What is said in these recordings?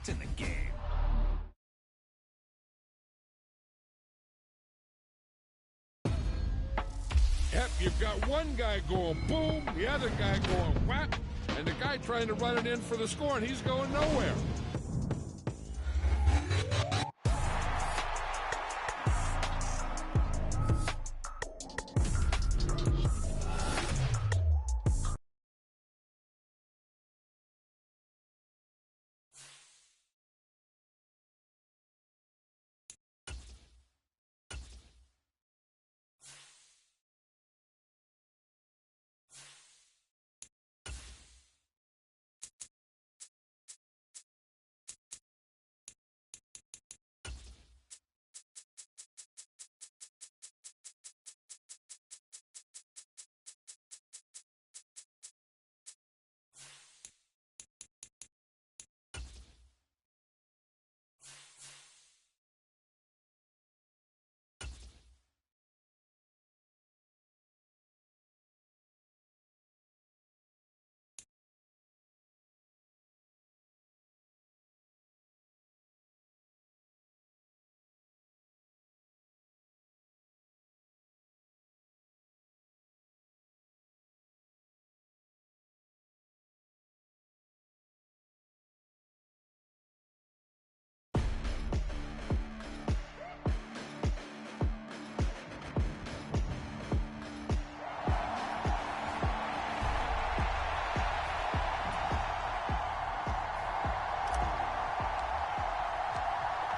It's in the game. Yep, you've got one guy going boom, the other guy going whap, and the guy trying to run it in for the score, and he's going nowhere.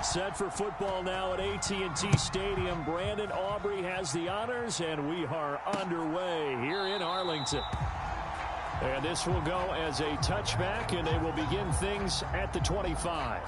Set for football now at AT&T Stadium. Brandon Aubrey has the honors, and we are underway here in Arlington. And this will go as a touchback, and they will begin things at the 25.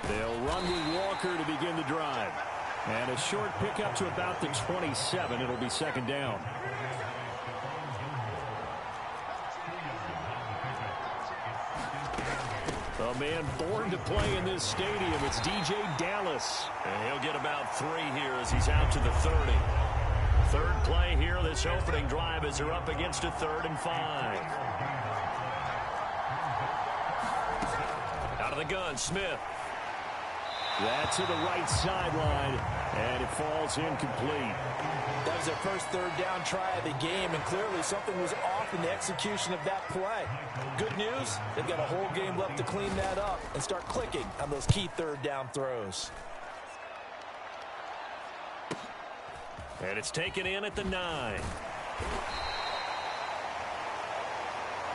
They'll run with Walker to begin the drive. And a short pickup to about the 27. It'll be second down. A man born to play in this stadium. It's DJ Dallas. And he'll get about 3 here as he's out to the 30. Third play here this opening drive as they're up against a 3rd and 5. Out of the gun, Smith. That's to the right sideline, and it falls incomplete. That was their first 3rd down try of the game, and clearly something was off in the execution of that play. Good news, they've got a whole game left to clean that up and start clicking on those key 3rd down throws. And it's taken in at the 9.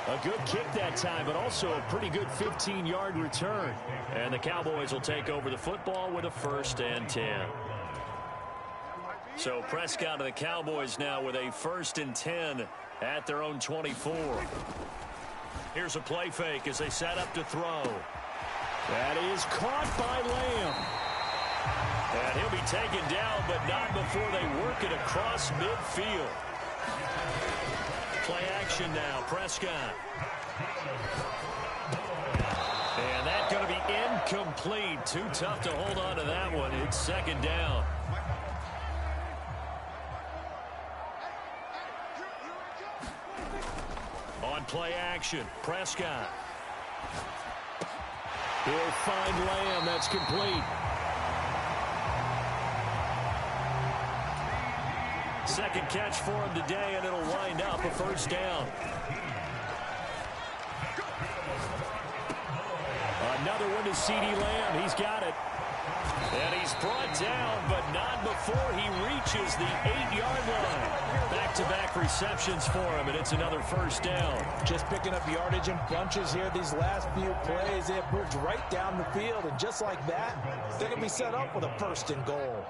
A good kick that time, but also a pretty good 15-yard return. And the Cowboys will take over the football with a 1st and 10. So Prescott and the Cowboys now with a 1st and 10 at their own 24. Here's a play fake as they set up to throw. That is caught by Lamb. And he'll be taken down, but not before they work it across midfield. Play action now, Prescott. And that's going to be incomplete. Too tough to hold on to that one. It's second down. On play action, Prescott. He'll find Lamb. That's complete. Second catch for him today, and it'll wind up a 1st down. Another one to CeeDee Lamb. He's got it. And he's brought down, but not before he reaches the 8-yard line. Back-to-back receptions for him, and it's another 1st down. Just picking up yardage in bunches here these last few plays. They have moved right down the field, and just like that, they're going to be set up with a 1st and goal.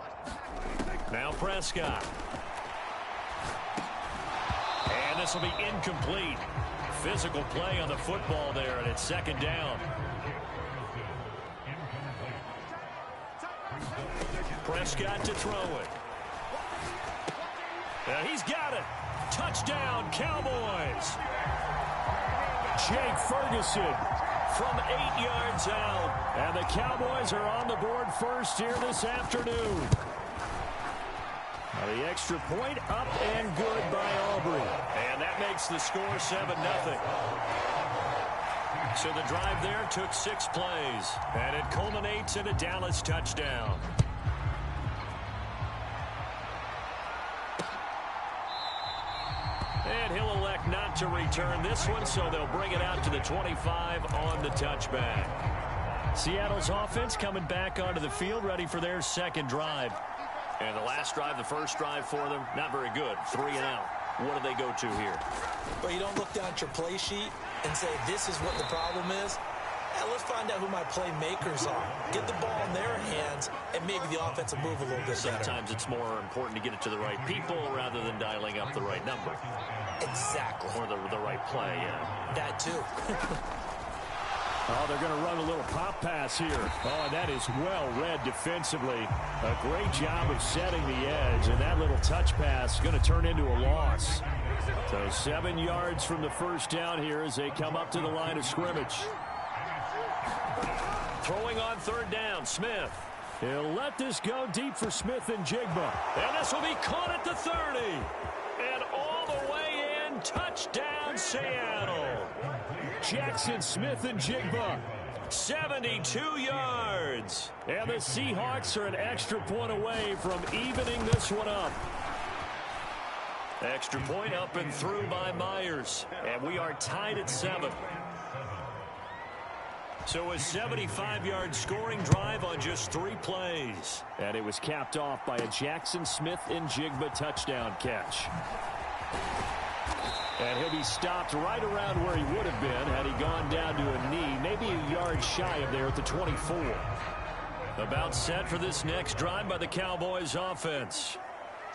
Now Prescott. And this will be incomplete. Physical play on the football there, and it's second down. Prescott to throw it. And he's got it. Touchdown, Cowboys. Jake Ferguson from 8 yards out. And the Cowboys are on the board first here this afternoon. Now the extra point up and good by Aubrey. And that makes the score 7-0. So the drive there took 6 plays. And it culminates in a Dallas touchdown. And he'll elect not to return this one, so they'll bring it out to the 25 on the touchback. Seattle's offense coming back onto the field, ready for their second drive. And the last drive, the first drive for them, not very good. 3 and out. What do they go to here? Well, you don't look down at your play sheet and say, this is what the problem is. Now, let's find out who my playmakers are. Get the ball in their hands, and maybe the offense will move a little bit better. Sometimes it's more important to get it to the right people rather than dialing up the right number. Exactly. Or the right play, yeah. That, too. Oh, they're going to run a little pop pass here. Oh, and that is well read defensively. A great job of setting the edge, and that little touch pass is going to turn into a loss. So 7 yards from the first down here as they come up to the line of scrimmage. Throwing on third down, Smith. He'll let this go deep for Smith and Jigba. And this will be caught at the 30. And all the way in, touchdown Seattle. Jackson Smith and Jigba. 72 yards. And the Seahawks are an extra point away from evening this one up. Extra point up and through by Myers. And we are tied at 7. So a 75-yard scoring drive on just 3 plays. And it was capped off by a Jackson Smith and Jigba touchdown catch. And he'll be stopped right around where he would have been had he gone down to a knee, maybe a yard shy of there at the 24. About set for this next drive by the Cowboys offense.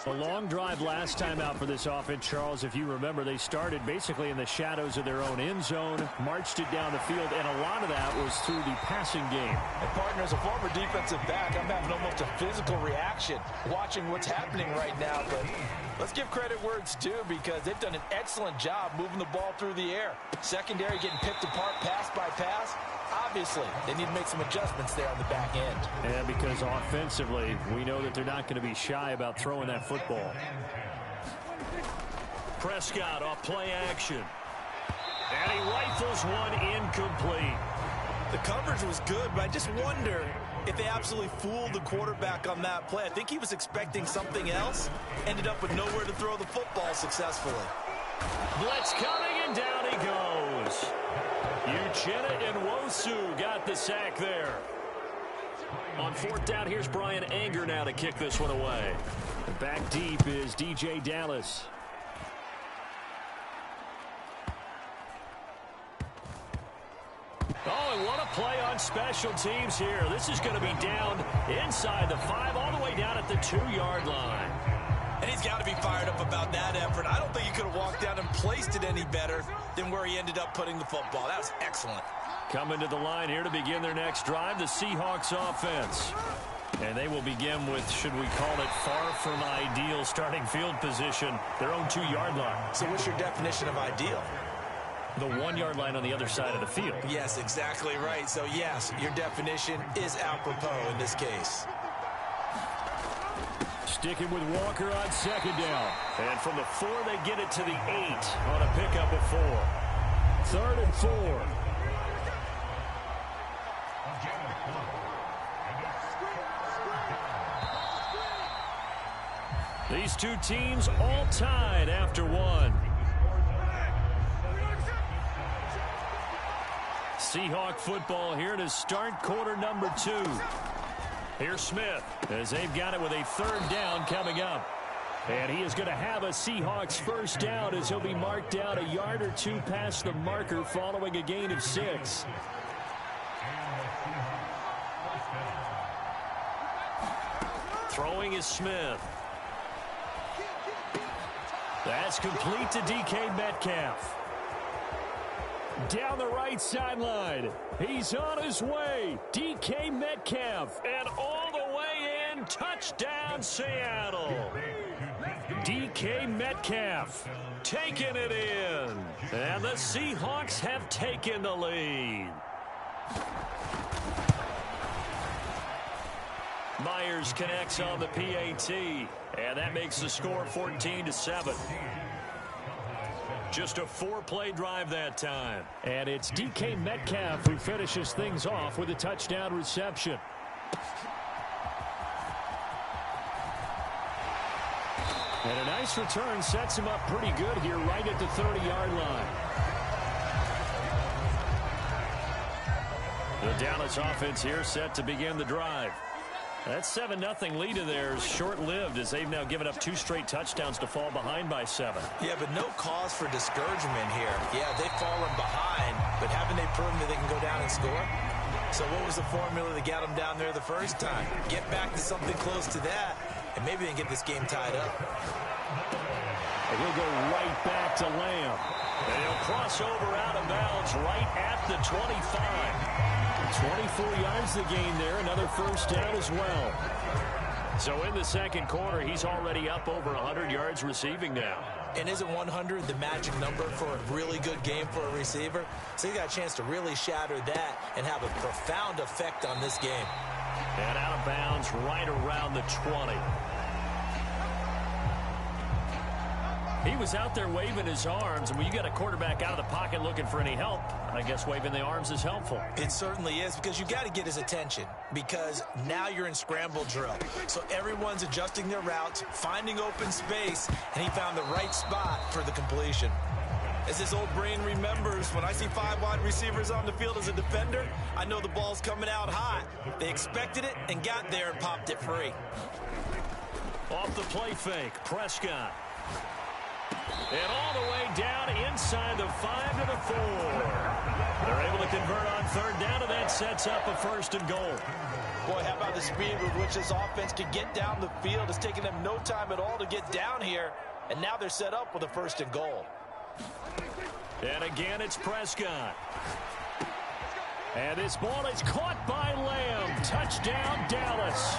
A long drive last time out for this offense, Charles. If you remember, they started basically in the shadows of their own end zone, marched it down the field, and a lot of that was through the passing game. And partner, as a former defensive back, I'm having almost a physical reaction watching what's happening right now. But let's give credit where it's due, because they've done an excellent job moving the ball through the air. Secondary getting picked apart pass by pass. Obviously, they need to make some adjustments there on the back end. And because offensively, we know that they're not going to be shy about throwing that football. Prescott off play action. And he rifles one incomplete. The coverage was good, but I just wonder if they absolutely fooled the quarterback on that play. I think he was expecting something else. Ended up with nowhere to throw the football successfully. Blitz coming, and down he goes. Uchenna and Wosu got the sack there. On 4th down, here's Brian Anger now to kick this one away. Back deep is DJ Dallas. Oh, and what a play on special teams here. This is going to be down inside the 5, all the way down at the 2-yard line. And he's got to be fired up about that effort. I don't think he could have walked down and placed it any better than where he ended up putting the football. That was excellent. Coming to the line here to begin their next drive, the Seahawks offense. And they will begin with, should we call it, far from ideal starting field position, their own 2-yard line. So what's your definition of ideal? The 1-yard line on the other side of the field. Yes, exactly right. So, yes, your definition is apropos in this case. Sticking with Walker on 2nd down. And from the 4, they get it to the 8 on a pickup of 4. 3rd and 4. These two teams all tied after 1. Seahawk football here to start quarter number 2. Here's Smith as they've got it with a 3rd down coming up. And he is going to have a Seahawks first down as he'll be marked down a yard or 2 past the marker following a gain of 6. Throwing is Smith. That's complete to DK Metcalf. Down the right sideline. He's on his way. DK Metcalf. And all the way in and touchdown, Seattle. DK Metcalf taking it in. And the Seahawks have taken the lead. Myers connects on the PAT, and that makes the score 14-7. Just a 4-play drive that time. And it's DK Metcalf who finishes things off with a touchdown reception. And a nice return sets him up pretty good here right at the 30-yard line. The Dallas offense here set to begin the drive. That 7-0 lead of theirs short-lived as they've now given up 2 straight touchdowns to fall behind by 7. Yeah, but no cause for discouragement here. Yeah, they've fallen behind, but haven't they proven that they can go down and score? So what was the formula that got them down there the first time? Get back to something close to that, and maybe they can get this game tied up. And he'll go right back to Lamb. And he'll cross over out of bounds right at the 25. 24 yards the gain there. Another first down as well. So in the second quarter, he's already up over 100 yards receiving now. And isn't 100 the magic number for a really good game for a receiver? So he got a chance to really shatter that and have a profound effect on this game. And out of bounds right around the 20. He was out there waving his arms, and when you got a quarterback out of the pocket looking for any help, I guess waving the arms is helpful. It certainly is, because you got to get his attention, because now you're in scramble drill. So everyone's adjusting their routes, finding open space, and he found the right spot for the completion. As his old brain remembers, when I see 5 wide receivers on the field as a defender, I know the ball's coming out hot. They expected it and got there and popped it free. Off the play fake, Prescott. And all the way down inside the 5 to the 4. They're able to convert on third down, and that sets up a first and goal. Boy, how about the speed with which this offense can get down the field? It's taking them no time at all to get down here, and now they're set up with a first and goal. And again, it's Prescott. And this ball is caught by Lamb. Touchdown, Dallas.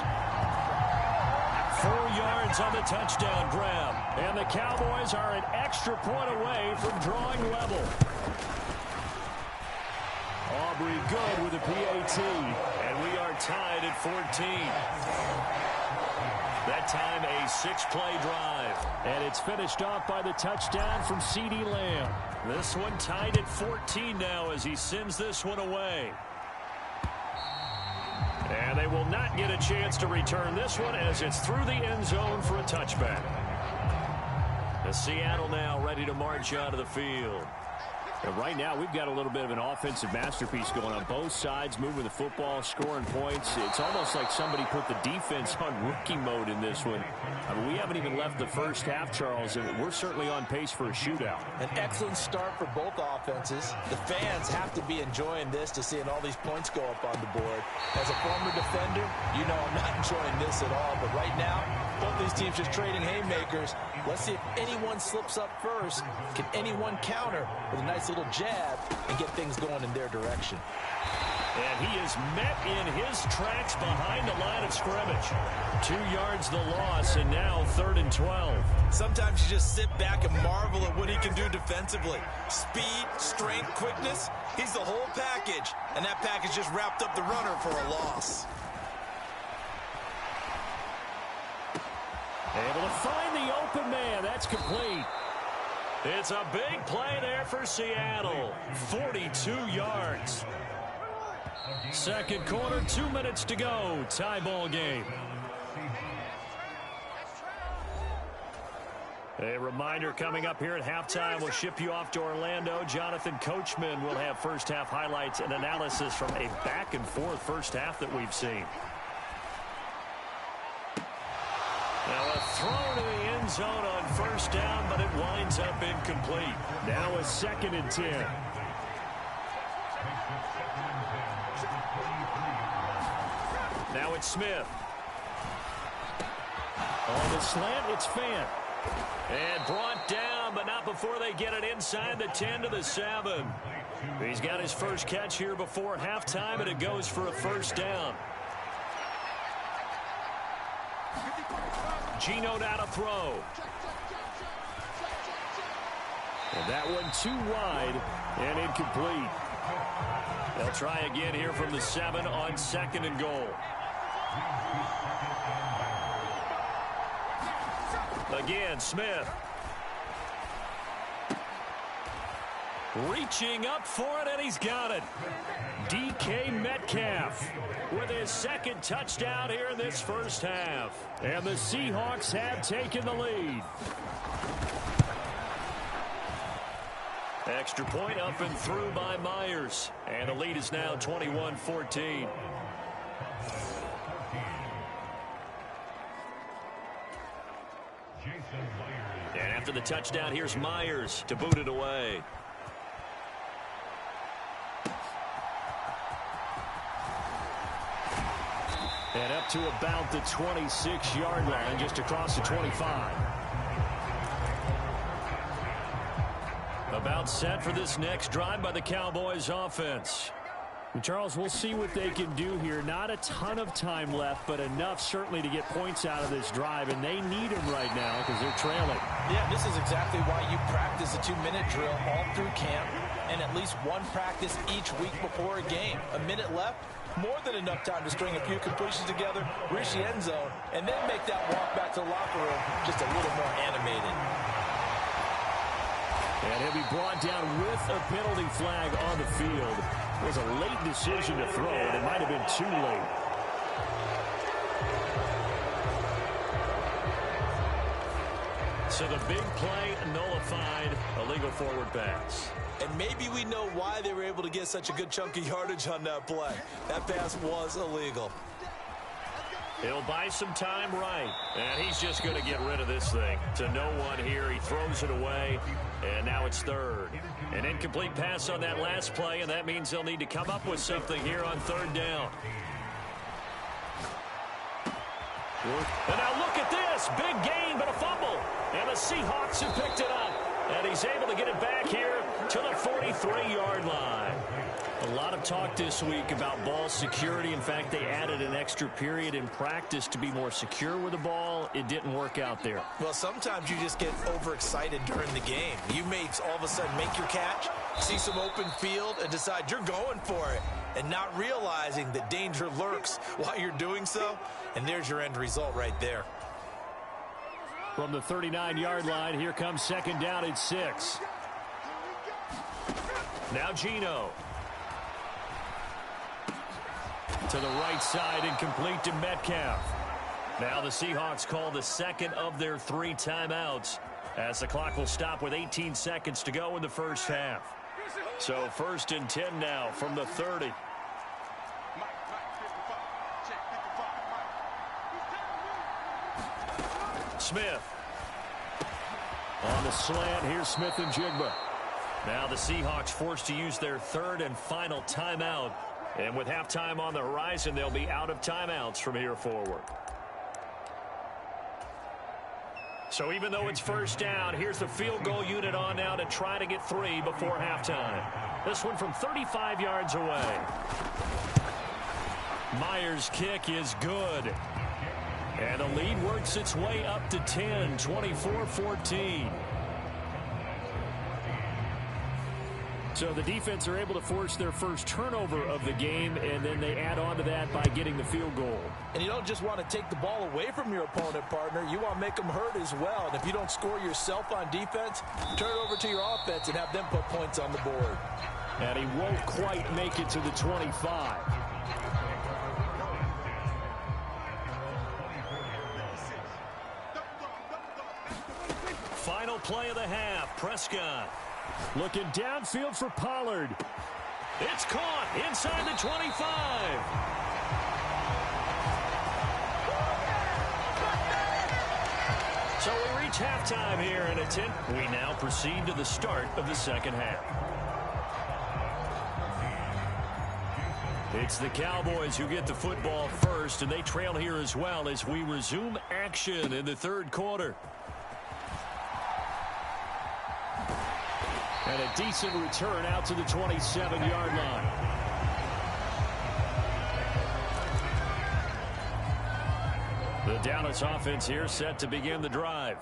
4 yards on the touchdown grab. And the Cowboys are an extra point away from drawing level. Aubrey good with the PAT. And we are tied at 14. That time a 6-play drive. And it's finished off by the touchdown from CeeDee Lamb. This one tied at 14 now as he sends this one away. And they will not get a chance to return this one as it's through the end zone for a touchback. The Seattle now ready to march out of the field. And right now, we've got a little bit of an offensive masterpiece going on both sides, moving the football, scoring points. It's almost like somebody put the defense on rookie mode in this one. I mean, we haven't even left the first half, Charles, and we're certainly on pace for a shootout. An excellent start for both offenses. The fans have to be enjoying this to seeing all these points go up on the board. As a former defender, you know I'm not enjoying this at all. But right now, both these teams just trading haymakers. Let's see if anyone slips up first. Can anyone counter with a nice little jab and get things going in their direction? And he is met in his tracks behind the line of scrimmage. 2 yards the loss, and now 3rd and 12. Sometimes you just sit back and marvel at what he can do defensively. Speed, strength, quickness, he's the whole package. And that package just wrapped up the runner for a loss. Able to find the open man. That's complete. It's a big play there for Seattle. 42 yards. Second quarter, 2 minutes to go. Tie ball game. A reminder coming up here at halftime. We'll ship you off to Orlando. Jonathan Coachman will have first half highlights and analysis from a back and forth first half that we've seen. Now a throw to the end zone on first down, but it winds up incomplete. Now a 2nd and 10. Now it's Smith. On the slant, it's Fant. And brought down, but not before they get it inside the 10 to the 7. He's got his first catch here before halftime, and it goes for a first down. Geno now to throw. And that one too wide and incomplete. They'll try again here from the 7 on 2nd and goal. Again, Smith. Reaching up for it, and he's got it. DK Metcalf with his 2nd touchdown here in this first half. And the Seahawks have taken the lead. Extra point up and through by Myers. And the lead is now 21-14. And after the touchdown, here's Myers to boot it away. And up to about the 26-yard line, just across the 25. About set for this next drive by the Cowboys offense. And Charles, we'll see what they can do here. Not a ton of time left, but enough certainly to get points out of this drive, and they need them right now because they're trailing. Yeah, this is exactly why you practice a 2-minute drill all through camp and at least one practice each week before a game. A minute left, more than enough time to string a few completions together, reach the end zone, and then make that walk back to the locker room just a little more animated. And he'll be brought down with a penalty flag on the field. It was a late decision to throw, and it might have been too late. So the big play nullified, illegal forward pass. And maybe we know why they were able to get such a good chunk of yardage on that play. That pass was illegal. He'll buy some time right. And he's just going to get rid of this thing. To no one here. He throws it away. And now it's 3rd. An incomplete pass on that last play, and that means they'll need to come up with something here on 3rd down. And now look at this. Big gain, but a fumble. And the Seahawks have picked it up. And he's able to get it back here to the 43-yard line. A lot of talk this week about ball security. In fact, they added an extra period in practice to be more secure with the ball. It didn't work out there. Well, sometimes you just get overexcited during the game. You may all of a sudden make your catch, see some open field, and decide you're going for it, and not realizing that danger lurks while you're doing so. And there's your end result right there. From the 39-yard line, here comes 2nd down and 6. Now Geno. To the right side, incomplete to Metcalf. Now the Seahawks call the 2nd of their 3 timeouts as the clock will stop with 18 seconds to go in the first half. So 1st and 10 now from the 30. Smith. On the slant, here's Smith and Jigba. Now the Seahawks forced to use their 3rd and final timeout. And with halftime on the horizon, they'll be out of timeouts from here forward. So even though it's 1st down, here's the field goal unit on now to try to get 3 before halftime. This one from 35 yards away. Myers' kick is good. And the lead works its way up to 10, 24-14. So the defense are able to force their first turnover of the game, and then they add on to that by getting the field goal. And you don't just want to take the ball away from your opponent, partner. You want to make them hurt as well. And if you don't score yourself on defense, turn it over to your offense and have them put points on the board. And he won't quite make it to the 25. Final play of the half, Prescott. Looking downfield for Pollard. It's caught inside the 25. So we reach halftime here in a 10. We now proceed to the start of the 2nd half. It's the Cowboys who get the football first, and they trail here as well as we resume action in the 3rd quarter. And a decent return out to the 27-yard line. The Dallas offense here set to begin the drive.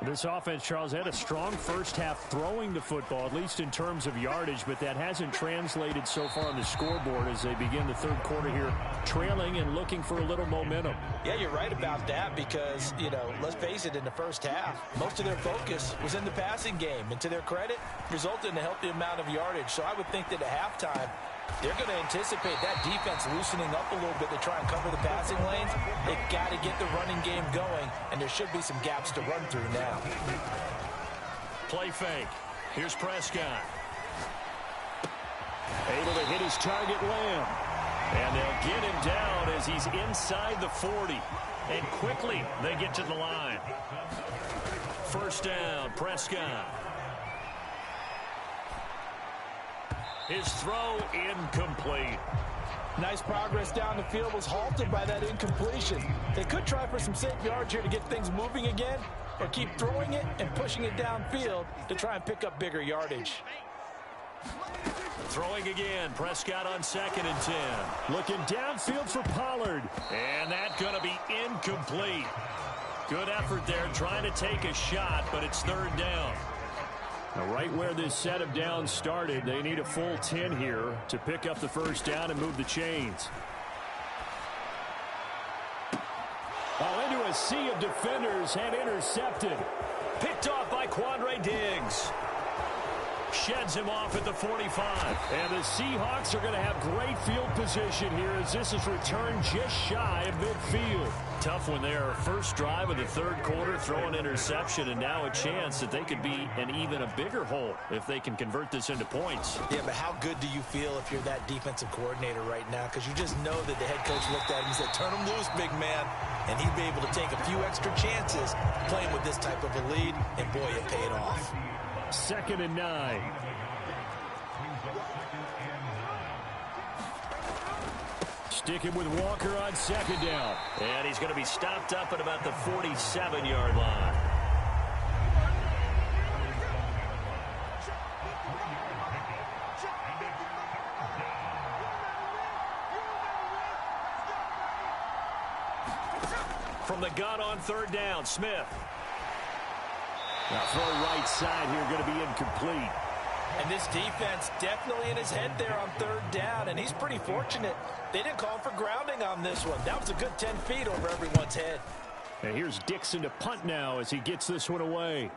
This offense, Charles, had a strong first half throwing the football, at least in terms of yardage, but that hasn't translated so far on the scoreboard as they begin the third quarter here, trailing and looking for a little momentum. Yeah, you're right about that because, let's face it, in the first half, most of their focus was in the passing game, and to their credit, resulted in a healthy amount of yardage. So I would think that at halftime, they're going to anticipate that defense loosening up a little bit to try and cover the passing lanes. They've got to get the running game going, and there should be some gaps to run through now. Play fake. Here's Prescott. Able to hit his target, Lamb. And they'll get him down as he's inside the 40. And quickly, they get to the line. First down, Prescott. His throw incomplete. Nice progress down the field was halted by that incompletion. They could try for some safe yards here to get things moving again, or keep throwing it and pushing it downfield to try and pick up bigger yardage. Throwing again, Prescott on 2nd and 10. Looking downfield for Pollard. And that's going to be incomplete. Good effort there trying to take a shot, but it's 3rd down. Now, right where this set of downs started, they need a full 10 here to pick up the first down and move the chains. Into a sea of defenders and intercepted. Picked off by Quandre Diggs. Sheds him off at the 45. And the Seahawks are going to have great field position here as this is returned just shy of midfield. Tough one there. First drive of the third quarter, throw an interception, and now a chance that they could be in even a bigger hole if they can convert this into points. Yeah, but how good do you feel if you're that defensive coordinator right now? Because you just know that the head coach looked at him and said, turn him loose, big man. And he'd be able to take a few extra chances playing with this type of a lead, and boy, it paid off. 2nd and 9. Sticking with Walker on 2nd down. And he's going to be stopped up at about the 47-yard line. From the gun on 3rd down, Smith. Now throw right side here, going to be incomplete. And this defense definitely in his head there on 3rd down, and he's pretty fortunate. They didn't call him for grounding on this one. That was a good 10 feet over everyone's head. And here's Dixon to punt now as he gets this one away.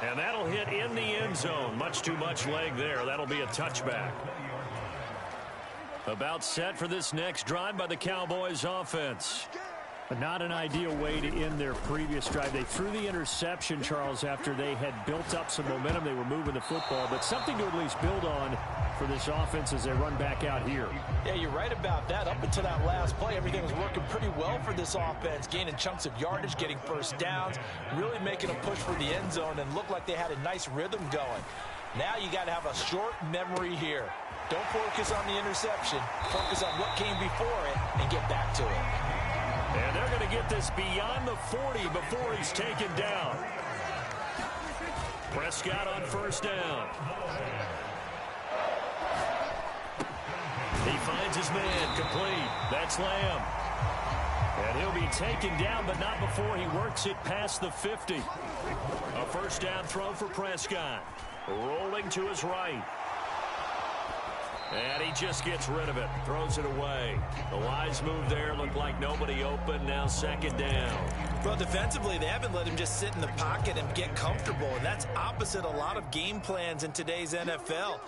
And that'll hit in the end zone. Much too much leg there. That'll be a touchback. About set for this next drive by the Cowboys offense. But not an ideal way to end their previous drive. They threw the interception, Charles, after they had built up some momentum. They were moving the football, but something to at least build on for this offense as they run back out here. Yeah, you're right about that. Up until that last play, everything was working pretty well for this offense, gaining chunks of yardage, getting first downs, really making a push for the end zone, and looked like they had a nice rhythm going. Now you got to have a short memory here. Don't focus on the interception. Focus on what came before it and get back to it. And they're going to get this beyond the 40 before he's taken down. Prescott on 1st down. He finds his man complete. That's Lamb. And he'll be taken down, but not before he works it past the 50. A 1st down throw for Prescott. Rolling to his right. And he just gets rid of it. Throws it away. The wise move there. Looked like nobody open. Now 2nd down. Well, defensively, they haven't let him just sit in the pocket and get comfortable. And that's opposite a lot of game plans in today's NFL.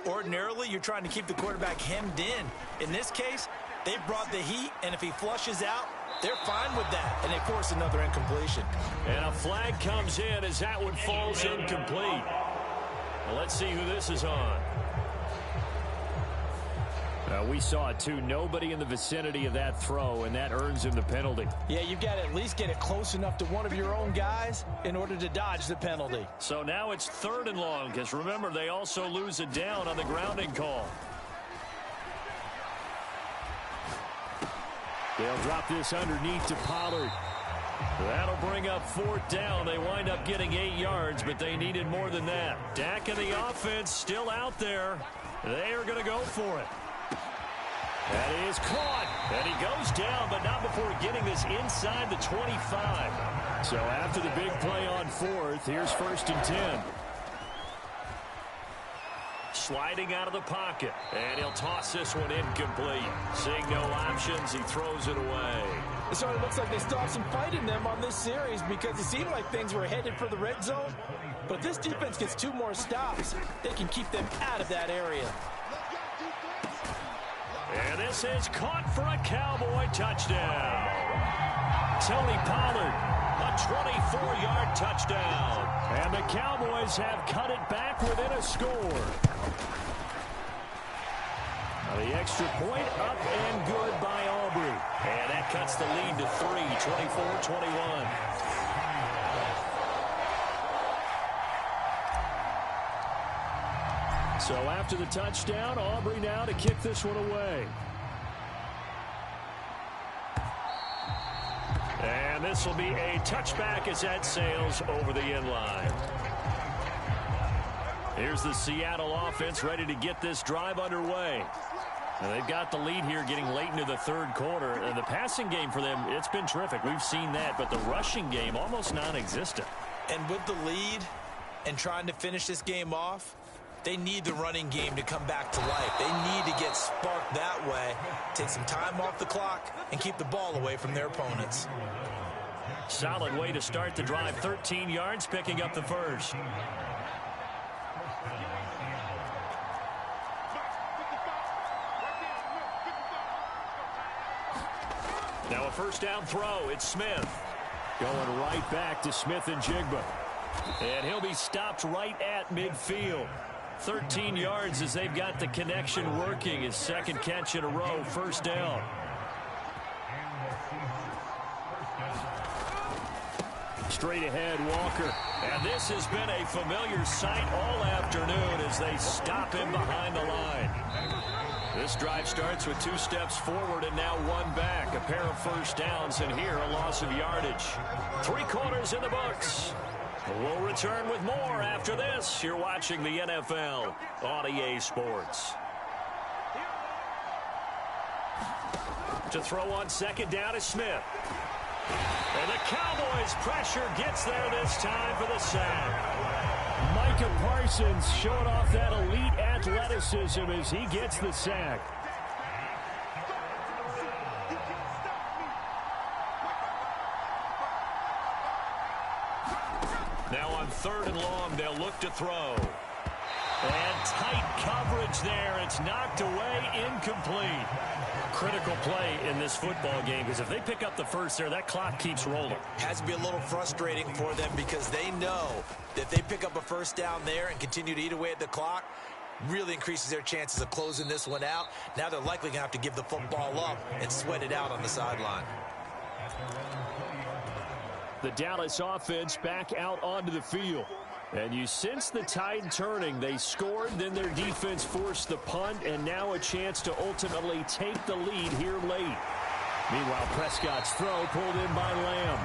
Ordinarily, you're trying to keep the quarterback hemmed in. In this case, they brought the heat. And if he flushes out, they're fine with that. And they force another incompletion. And a flag comes in as that one falls incomplete. Well, let's see who this is on. We saw it too. Nobody in the vicinity of that throw, and that earns him the penalty. Yeah, you've got to at least get it close enough to one of your own guys in order to dodge the penalty. So now it's 3rd and long, because remember, they also lose it down on the grounding call. They'll drop this underneath to Pollard. That'll bring up 4th down. They wind up getting 8 yards, but they needed more than that. Dak and the offense still out there. They are going to go for it. That is caught. And he goes down, but not before getting this inside the 25. So after the big play on 4th, here's 1st and 10. Sliding out of the pocket. And he'll toss this one incomplete. Seeing no options, he throws it away. It sort of looks like they still have some fight in them on this series because it seemed like things were headed for the red zone. But if this defense gets 2 more stops, they can keep them out of that area. And this is caught for a Cowboy touchdown. Tony Pollard, a 24-yard touchdown. And the Cowboys have cut it back within a score. Now the extra point up and good by Aubrey. And that cuts the lead to 3, 24-21. So after the touchdown, Aubrey now to kick this one away. And this will be a touchback as that sails over the end line. Here's the Seattle offense ready to get this drive underway. Now they've got the lead here getting late into the 3rd quarter. And the passing game for them, it's been terrific. We've seen that, but the rushing game almost non-existent. And with the lead and trying to finish this game off, they need the running game to come back to life. They need to get sparked that way, take some time off the clock, and keep the ball away from their opponents. Solid way to start the drive. 13 yards, picking up the first. Now a first down throw. It's Smith. Going right back to Smith and Jigba. And he'll be stopped right at midfield. 13 yards as they've got the connection working. His 2nd catch in a row, first down. Straight ahead, Walker. And this has been a familiar sight all afternoon as they stop him behind the line. This drive starts with 2 steps forward and now 1 back. A pair of first downs, and here a loss of yardage. 3 quarters in the books. We'll return with more after this. You're watching the NFL on EA Sports. To throw on 2nd down is Smith. And the Cowboys' pressure gets there this time for the sack. Micah Parsons showing off that elite athleticism as he gets the sack. Now on 3rd and long, they'll look to throw. And tight coverage there. It's knocked away, incomplete. Critical play in this football game because if they pick up the first there, that clock keeps rolling. Has to be a little frustrating for them because they know that if they pick up a first down there and continue to eat away at the clock, really increases their chances of closing this one out. Now they're likely going to have to give the football up and sweat it out on the sideline. The Dallas offense back out onto the field. And you sense the tide turning. They scored, then their defense forced the punt, and now a chance to ultimately take the lead here late. Meanwhile, Prescott's throw pulled in by Lamb.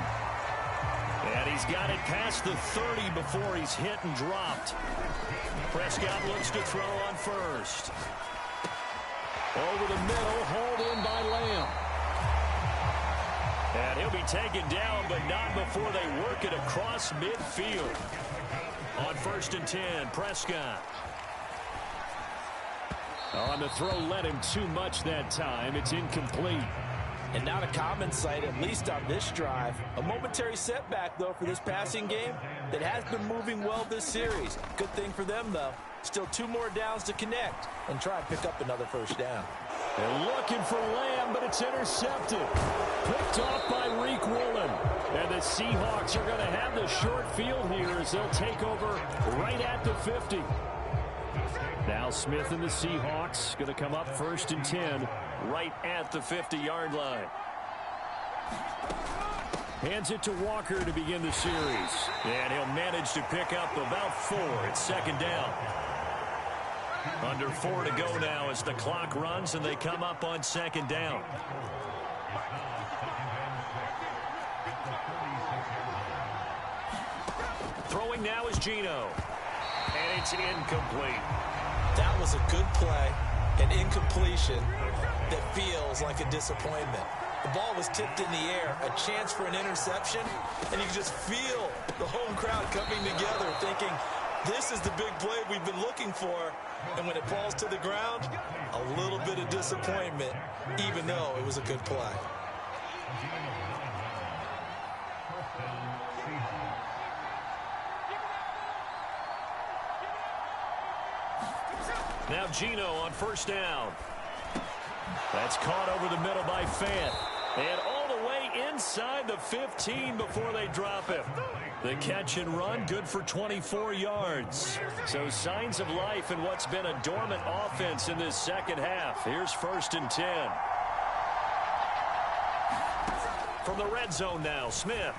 And he's got it past the 30 before he's hit and dropped. Prescott looks to throw on 1st. Over the middle, hauled in by Lamb. And he'll be taken down, but not before they work it across midfield. On 1st and 10, Prescott. On the throw, led him too much that time. It's incomplete. And not a common sight, at least on this drive. A momentary setback, though, for this passing game that has been moving well this series. Good thing for them, though. Still 2 more downs to connect and try and pick up another first down. They're looking for Lamb, but it's intercepted. Picked off by Reek Woolen. And the Seahawks are going to have the short field here as they'll take over right at the 50. Now Smith and the Seahawks going to come up 1st and 10 right at the 50-yard line. Hands it to Walker to begin the series. And he'll manage to pick up about 4. It's 2nd down. Under 4 to go now as the clock runs and they come up on 2nd down. Throwing now is Geno. And it's incomplete. That was a good play. An incompletion that feels like a disappointment. The ball was tipped in the air, a chance for an interception, and you can just feel the home crowd coming together thinking, this is the big play we've been looking for. And when it falls to the ground, a little bit of disappointment, even though it was a good play. Now Gino on first down. That's caught over the middle by Fant. And all the way inside the 15 before they drop him. The catch and run, good for 24 yards. So signs of life in what's been a dormant offense in this second half. Here's 1st and 10. From the red zone now, Smith.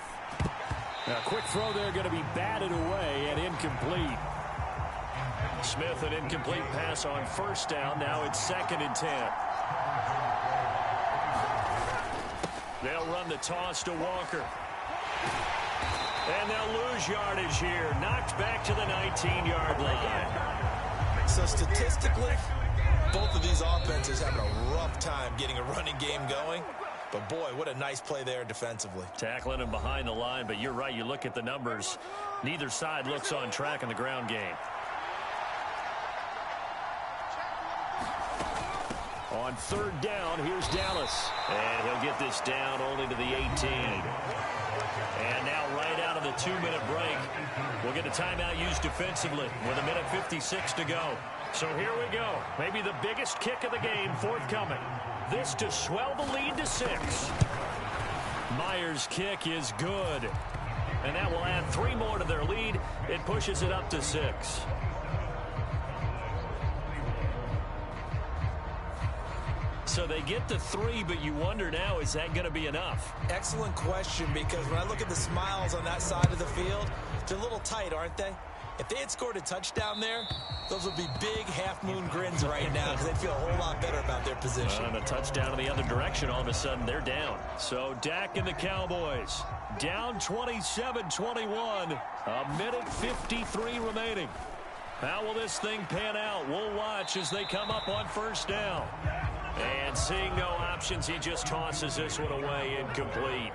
A quick throw there, going to be batted away and incomplete. Smith, an incomplete pass on first down. Now it's 2nd and 10. They'll run the toss to Walker. And they'll lose yardage here. Knocked back to the 19-yard line. So statistically, both of these offenses having a rough time getting a running game going. But, boy, what a nice play there defensively. Tackling him behind the line, but you're right. You look at the numbers. Neither side looks on track in the ground game. On 3rd down, here's Dallas. And he'll get this down only to the 18. And now right out of the 2-minute break, we'll get a timeout used defensively with 1:56 to go. So here we go. Maybe the biggest kick of the game forthcoming. This to swell the lead to 6. Myers' kick is good. And that will add 3 more to their lead. It pushes it up to 6. So they get to 3, but you wonder now, is that going to be enough? Excellent question, because when I look at the smiles on that side of the field, they're a little tight, aren't they? If they had scored a touchdown there, those would be big half-moon grins right now because they'd feel a whole lot better about their position. And a touchdown in the other direction, all of a sudden they're down. So Dak and the Cowboys down 27-21, 1:53 remaining. How will this thing pan out? We'll watch as they come up on first down. And seeing no options, he just tosses this one away, incomplete.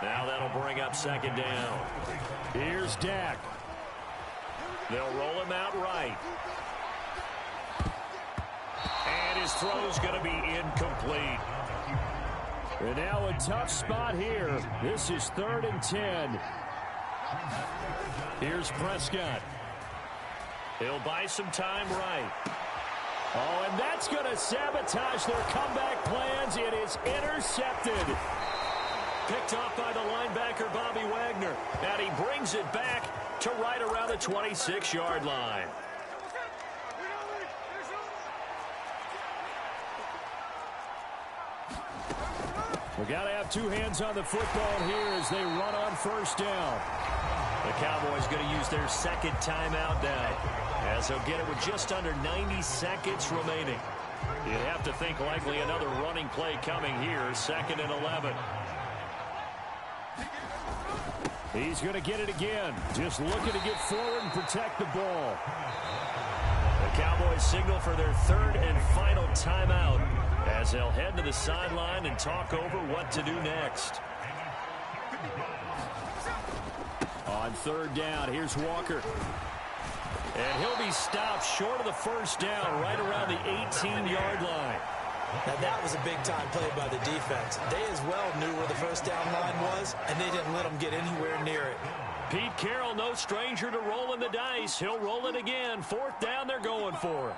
Now that'll bring up 2nd down. Here's Dak. They'll roll him out right. And his throw's going to be incomplete. And now a tough spot here. This is 3rd and 10. Here's Prescott. He'll buy some time right. Oh, and that's going to sabotage their comeback plans. It is intercepted. Picked off by the linebacker, Bobby Wagner. And he brings it back to right around the 26-yard line. We got to have 2 hands on the football here as they run on first down. The Cowboys going to use their 2nd timeout now, as they'll get it with just under 90 seconds remaining. You'd have to think likely another running play coming here, 2nd and 11. He's going to get it again. Just looking to get forward and protect the ball. The Cowboys signal for their 3rd and final timeout as they'll head to the sideline and talk over what to do next. On 3rd down, here's Walker. And he'll be stopped short of the first down right around the 18-yard line. Now that was a big-time play by the defense. They as well knew where the first down line was, and they didn't let them get anywhere near it. Pete Carroll, no stranger to rolling the dice. He'll roll it again. 4th down, they're going for it.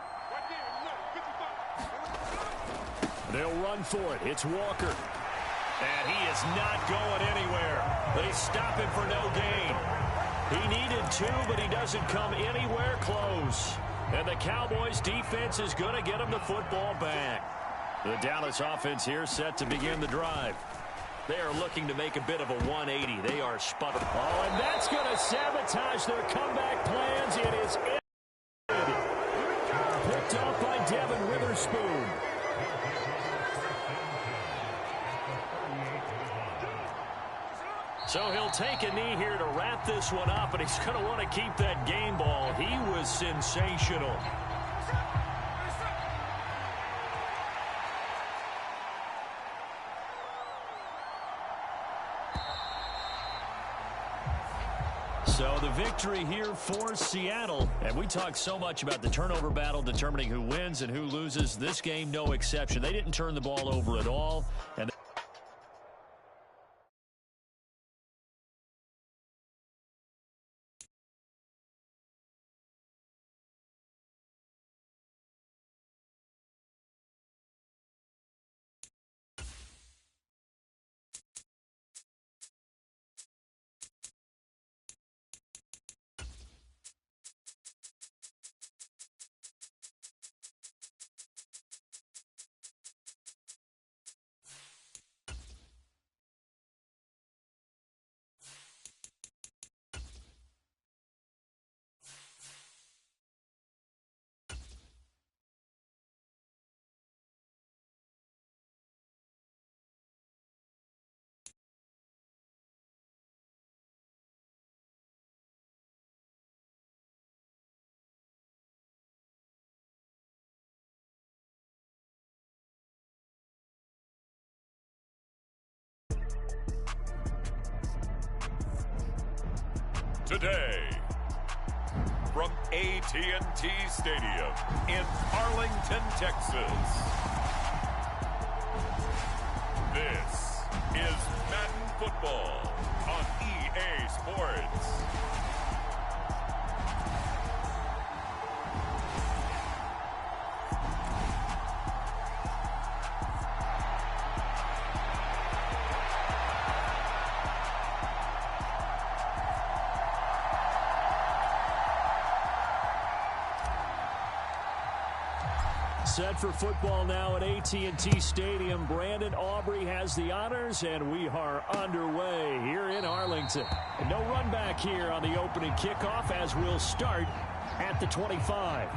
They'll run for it. It's Walker. And he is not going anywhere. They stop him for no gain. He needed 2, but he doesn't come anywhere close. And the Cowboys defense is going to get him the football back. The Dallas offense here set to begin the drive. They are looking to make a bit of a 180. They are sputtering. Oh, and that's going to sabotage their comeback plans. It is ended. Picked off by Devin Witherspoon. So he'll take a knee here to wrap this one up, and he's going to want to keep that game ball. He was sensational. victory here for Seattle. And we talked so much about the turnover battle determining who wins and who loses. This game, no exception. They didn't turn the ball over at all. And today, from AT&T Stadium in Arlington, Texas, this is Madden Football on EA Sports. Set for football now at AT&T Stadium. Brandon Aubrey has the honors, and we are underway here in Arlington. And no run back here on the opening kickoff as we'll start at the 25.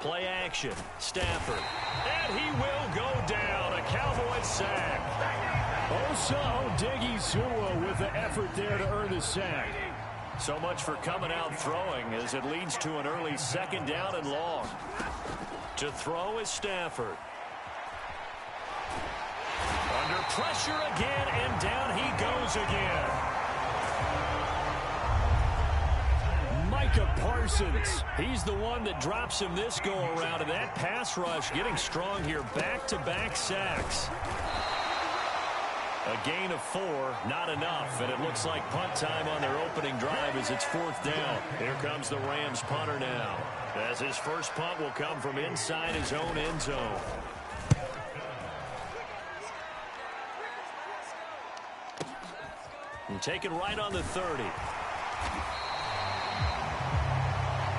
play action. Stafford. And he will go down. A Cowboy sack. Osa Odighizuwa with the effort there to earn the sack. So much for coming out throwing as it leads to an early second down and long. To throw is Stafford. Under pressure again, and down he goes again. Micah Parsons. He's the one that drops him this go-around, and that pass rush getting strong here. Back-to-back sacks. A gain of 4, not enough, and it looks like punt time on their opening drive as it's 4th down. Here comes the Rams punter now, as his first punt will come from inside his own end zone. And taken right on the 30.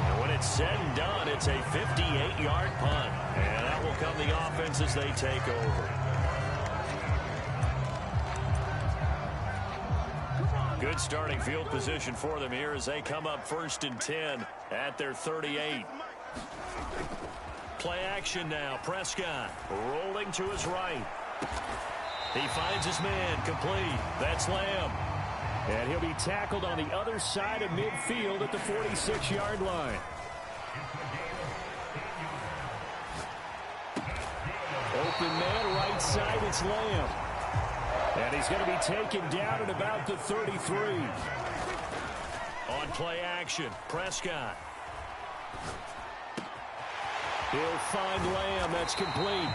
And when it's said and done, it's a 58-yard punt. And that will come the offense as they take over. Good starting field position for them here as they come up 1st and 10 at their 38. Play action now. Prescott rolling to his right. He finds his man complete. That's Lamb. And he'll be tackled on the other side of midfield at the 46-yard line. Open man right side, it's Lamb. And he's going to be taken down at about the 33. On play action, Prescott. He'll find Lamb. That's complete.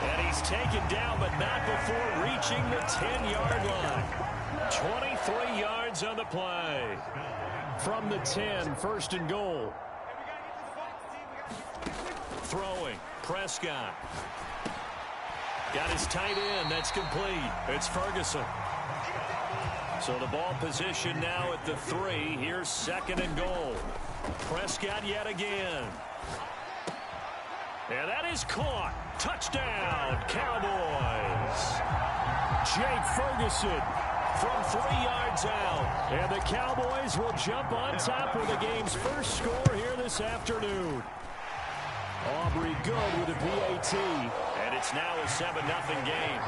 And he's taken down, but not before reaching the 10-yard line. 23 yards on the play. From the 10, 1st and goal. Throwing, Prescott. Got his tight end. That's complete. It's Ferguson. So the ball position now at the 3. Here's 2nd and goal. Prescott yet again. And that is caught. Touchdown, Cowboys. Jake Ferguson from 3 yards out. And the Cowboys will jump on top with the game's first score here this afternoon. Aubrey good with a PAT. And it's now a 7-0 game.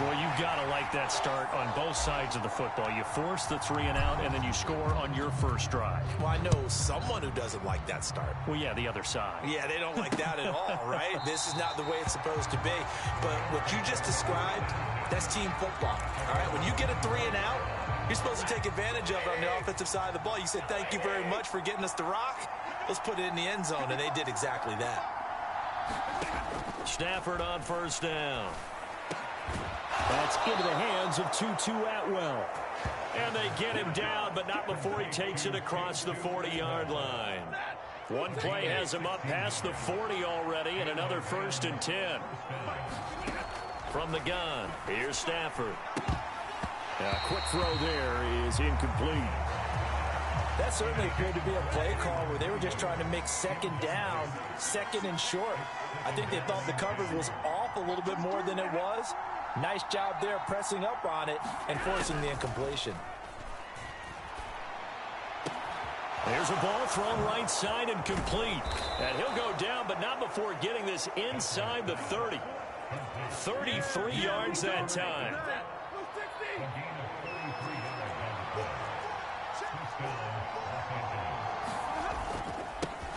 Well, you've got to like that start on both sides of the football. You force the 3 and out, and then you score on your first drive. Well, I know someone who doesn't like that start. Well, yeah, the other side. Yeah, they don't like that at all, right? This is not the way it's supposed to be. But what you just described, that's team football. All right, when you get a 3 and out, you're supposed to take advantage of it on the offensive side of the ball. You said, thank you very much for getting us the rock. Let's put it in the end zone, and they did exactly that. Stafford on first down. That's into the hands of Tutu Atwell. And they get him down, but not before he takes it across the 40-yard line. One play has him up past the 40 already, and another 1st and 10. From the gun, here's Stafford. A quick throw there is incomplete. That certainly appeared to be a play call where they were just trying to make second down, second and short. I think they thought the coverage was off a little bit more than it was. Nice job there pressing up on it and forcing the incompletion. There's a ball thrown right side and complete. And he'll go down, but not before getting this inside the 30. 33 yards that time.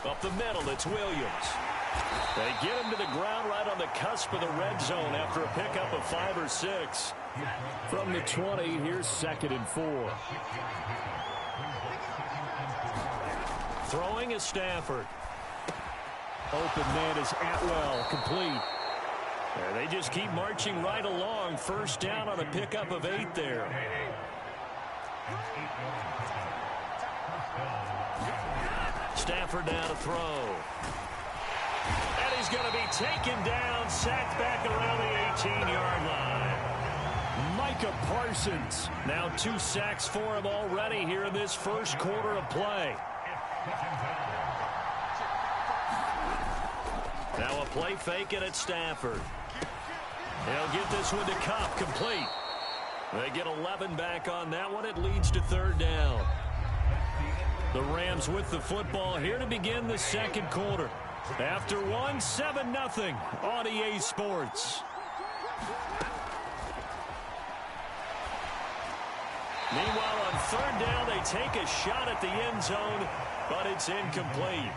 Up the middle, it's Williams. They get him to the ground right on the cusp of the red zone after a pickup of 5 or 6. From the 20, here's 2nd and 4. Throwing is Stafford. Open man is Atwell, complete. They just keep marching right along. First down on a pickup of 8 there. Stafford now to throw. And he's going to be taken down, sacked back around the 18-yard line. Micah Parsons. Now 2 sacks for him already here in this first quarter of play. Now a play fake and it's Stafford. He'll get this one to Cup, complete. They get 11 back on that one. It leads to 3rd down. The Rams with the football here to begin the second quarter. After 1, 7-0 on EA Sports. Meanwhile, on 3rd down, they take a shot at the end zone, but it's incomplete.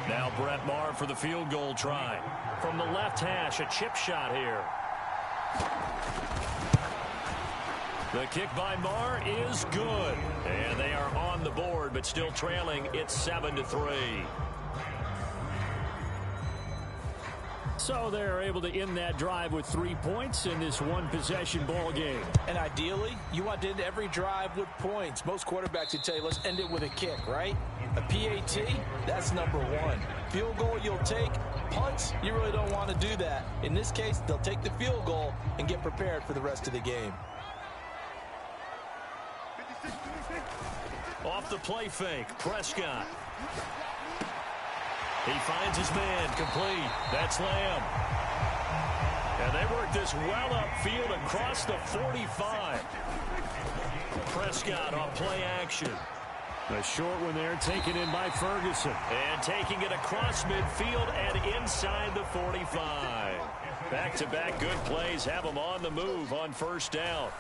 Now Brett Maher for the field goal try. From the left hash, a chip shot here. The kick by Maher is good. And they are on the board, but still trailing. It's 7-3. So they're able to end that drive with 3 points in this one-possession ball game. And ideally, you want to end every drive with points. Most quarterbacks would tell you, let's end it with a kick, right? A PAT, that's number 1. Field goal you'll take. Punts, you really don't want to do that. In this case, they'll take the field goal and get prepared for the rest of the game. Off the play fake, Prescott. He finds his man, complete. That's Lamb. And they work this well upfield across the 45. Prescott on play action. A short one there taken in by Ferguson. And taking it across midfield and inside the 45. Back-to-back good plays have them on the move on 1st down.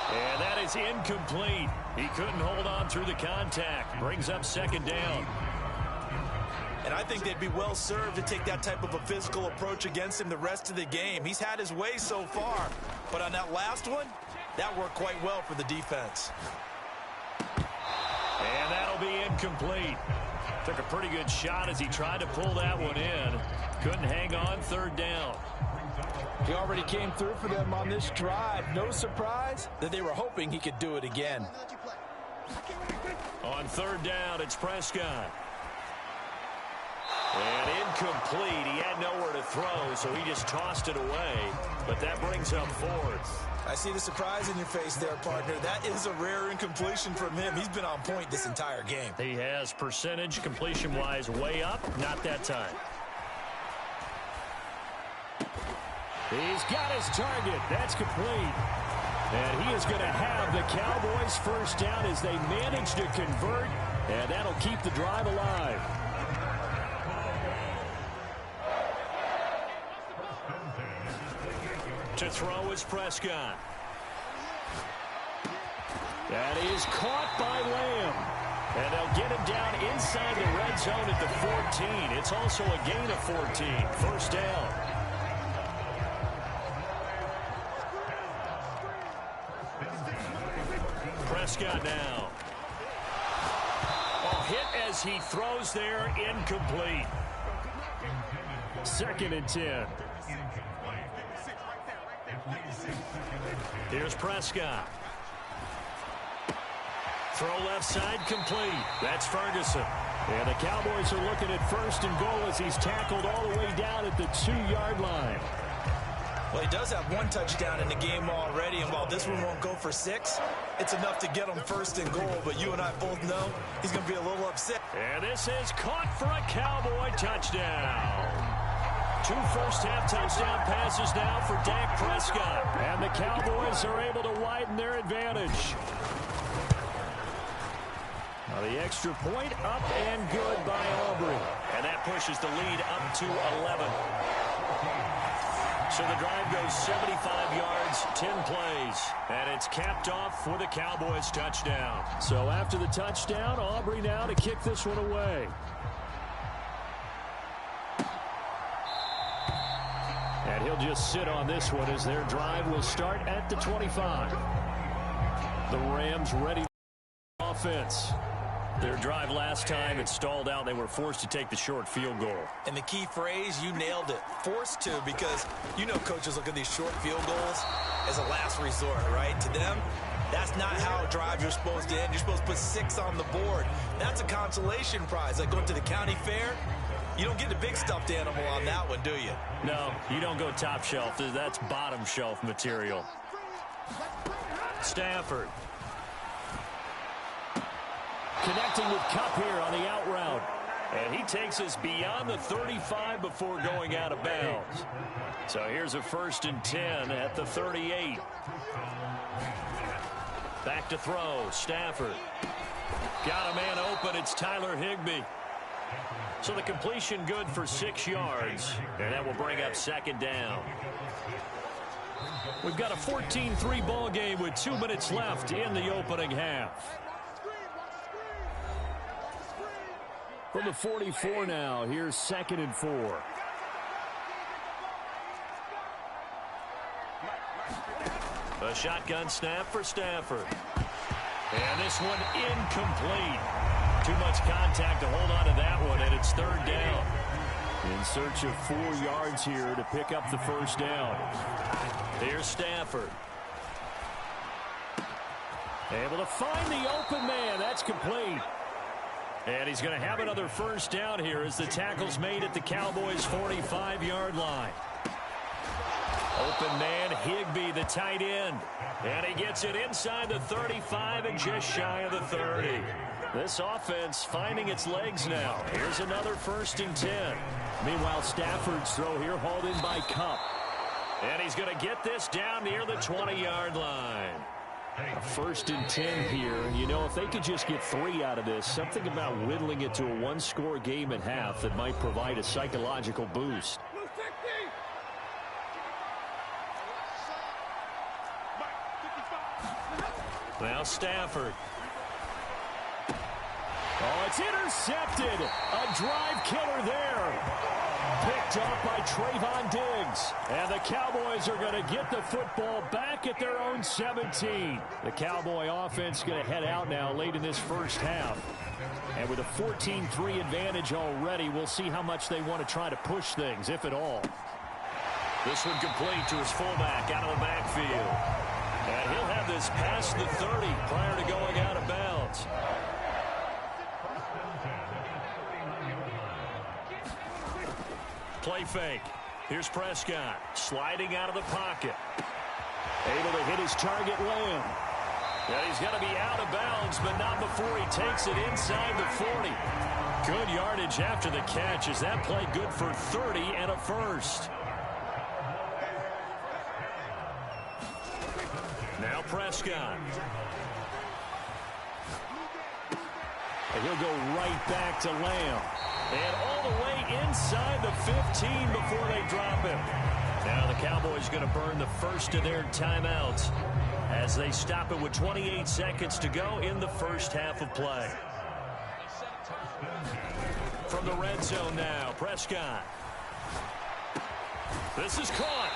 And that is incomplete. He couldn't hold on through the contact. Brings up 2nd down. And I think they'd be well served to take that type of a physical approach against him the rest of the game. He's had his way so far. But on that last one, that worked quite well for the defense. And that'll be incomplete. Took a pretty good shot as he tried to pull that one in. Couldn't hang on 3rd down. He already came through for them on this drive. No surprise that they were hoping he could do it again. On 3rd down, it's Prescott. And incomplete. He had nowhere to throw, so he just tossed it away. But that brings up 4th. I see the surprise in your face there, partner. That is a rare incompletion from him. He's been on point this entire game. He has percentage completion-wise way up. Not that time. He's got his target. That's complete. And he is going to have the Cowboys first down as they manage to convert, and that'll keep the drive alive. To throw is Prescott. That is caught by Lamb. And they'll get him down inside the red zone at the 14. It's also a gain of 14. First down. Prescott now. Oh, hit as he throws there, incomplete. 2nd and 10. Here's Prescott. Throw left side, complete. That's Ferguson. And the Cowboys are looking at 1st and goal as he's tackled all the way down at the 2-yard line. Well, he does have 1 touchdown in the game already, and while this one won't go for 6, it's enough to get him 1st and goal. But you and I both know he's going to be a little upset. And this is caught for a Cowboy touchdown. 2 first-half touchdown passes now for Dak Prescott. And the Cowboys are able to widen their advantage. Now the extra point up and good by Aubrey. And that pushes the lead up to 11. So the drive goes 75 yards, 10 plays. And it's capped off for the Cowboys touchdown. So after the touchdown, Aubrey now to kick this one away. And he'll just sit on this one as their drive will start at the 25. The Rams ready for offense. Their drive last time, it stalled out. They were forced to take the short field goal. And the key phrase, you nailed it. Forced to, because you know coaches look at these short field goals as a last resort, right? To them, that's not how drives are supposed to end. You're supposed to put 6 on the board. That's a consolation prize. Like going to the county fair, you don't get the big stuffed animal on that one, do you? No, you don't go top shelf. That's bottom shelf material. Stafford. Connecting with Kupp here on the out route. And he takes us beyond the 35 before going out of bounds. So here's a 1st and 10 at the 38. Back to throw. Stafford. Got a man open. It's Tyler Higbee. So the completion good for 6 yards. And that will bring up 2nd down. We've got a 14-3 ball game with 2 minutes left in the opening half. From the 44 now, here's 2nd and 4. A shotgun snap for Stafford. And this one incomplete. Too much contact to hold on to that one, and it's 3rd down. In search of 4 yards here to pick up the 1st down. Here's Stafford. Able to find the open man. That's complete. And he's going to have another 1st down here as the tackle's made at the Cowboys' 45-yard line. Open man, Higbee, the tight end. And he gets it inside the 35 and just shy of the 30. This offense finding its legs now. Here's another 1st and 10. Meanwhile, Stafford's throw here hauled in by Kupp. And he's going to get this down near the 20-yard line. A 1st and 10 here. You know, if they could just get 3 out of this, something about whittling it to a 1-score game at half that might provide a psychological boost. Now Stafford. Oh, it's intercepted. A drive killer there. Picked off by Trayvon Diggs. And the Cowboys are going to get the football back at their own 17. The Cowboy offense going to head out now late in this 1st half. And with a 14-3 advantage already, we'll see how much they want to try to push things, if at all. This one complete to his fullback out of the backfield. And he'll have this past the 30 prior to going out of bounds. Play fake. Here's Prescott sliding out of the pocket. Able to hit his target, Lamb. And he's going to be out of bounds, but not before he takes it inside the 40. Good yardage after the catch. Is that play good for 30 and a 1st? Prescott. And he'll go right back to Lamb. And all the way inside the 15 before they drop him. Now the Cowboys going to burn the first of their timeouts as they stop it with 28 seconds to go in the first half of play. From the red zone now, Prescott. This is caught.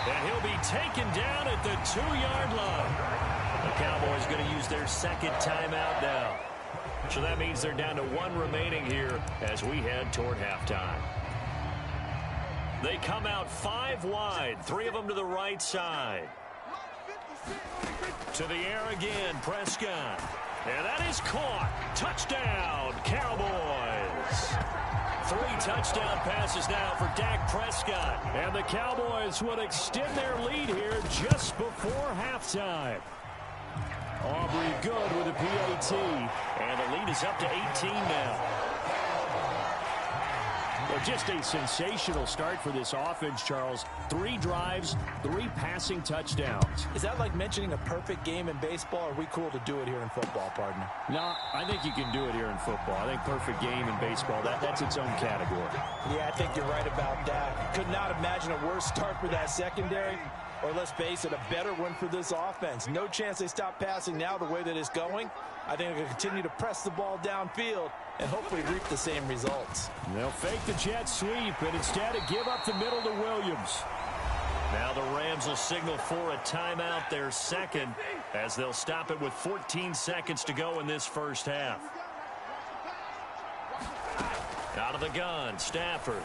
And he'll be taken down at the 2-yard line. The Cowboys going to use their second timeout now. So that means they're down to 1 remaining here as we head toward halftime. They come out 5 wide, 3 of them to the right side. To the air again, Prescott. And that is caught. Touchdown, Cowboys. 3 touchdown passes now for Dak Prescott. And the Cowboys will extend their lead here just before halftime. Aubrey good with a PAT. And the lead is up to 18 now. Well, just a sensational start for this offense, Charles. 3 drives, 3 passing touchdowns. Is that like mentioning a perfect game in baseball? Or are we cool to do it here in football, partner? No, I think you can do it here in football. I think perfect game in baseball, that's its own category. Yeah, I think you're right about that. Could not imagine a worse start for that secondary. Or let's face it, a better one for this offense. No chance they stop passing now the way that it's going. I think they're going to continue to press the ball downfield and hopefully reap the same results. They'll fake the jet sweep and instead give up the middle to Williams. Now the Rams will signal for a timeout, their second, as they'll stop it with 14 seconds to go in this first half. Out of the gun, Stafford.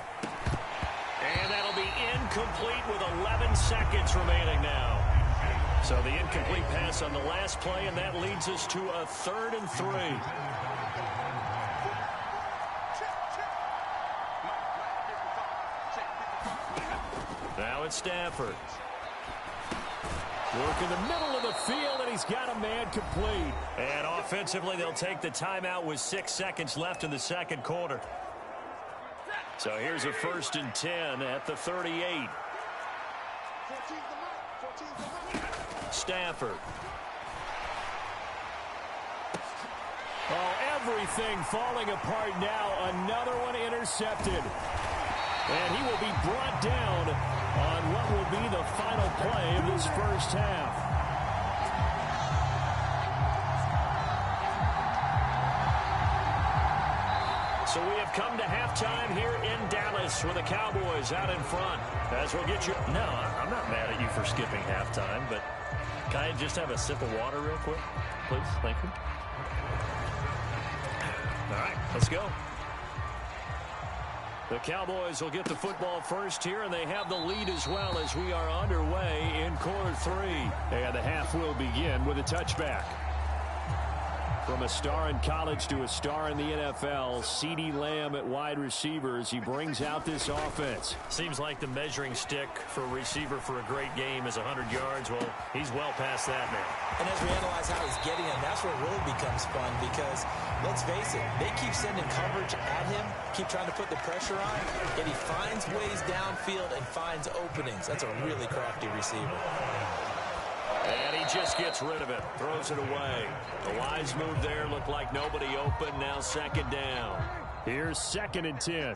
And that'll be incomplete with 11 seconds remaining now. So the incomplete pass on the last play, and that leads us to a 3rd and 3. Now it's Stafford. Work in the middle of the field, and he's got a man complete. And offensively, they'll take the timeout with 6 seconds left in the second quarter. So here's a 1st and 10 at the 38. Stafford. Oh, everything falling apart now. Another one intercepted. And he will be brought down on what will be the final play of this first half. So we have come to halftime here in Dallas with the Cowboys out in front. As we'll get you... No, I'm not mad at you for skipping halftime, but can I just have a sip of water real quick? Please, thank you. All right, let's go. The Cowboys will get the football first here, and they have the lead as well as we are underway in quarter 3. And the half will begin with a touchback. From a star in college to a star in the NFL, CeeDee Lamb at wide receiver as he brings out this offense. Seems like the measuring stick for a receiver for a great game is 100 yards. Well, he's well past that now. And as we analyze how he's getting him, that's where it really becomes fun because, let's face it, they keep sending coverage at him, keep trying to put the pressure on, and he finds ways downfield and finds openings. That's a really crafty receiver. And he just gets rid of it, throws it away. The wise move there, looked like nobody open, now 2nd down. Here's 2nd and 10.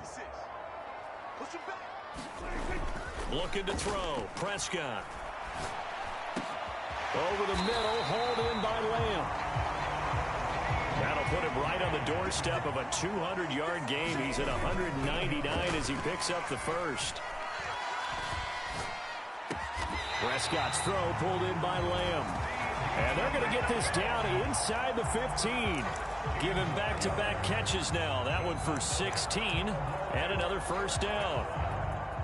Looking to throw, Prescott. Over the middle, hauled in by Lamb. That'll put him right on the doorstep of a 200-yard game. He's at 199 as he picks up the first. Prescott's throw pulled in by Lamb. And they're going to get this down inside the 15. Giving back-to-back catches now. That one for 16 and another first down.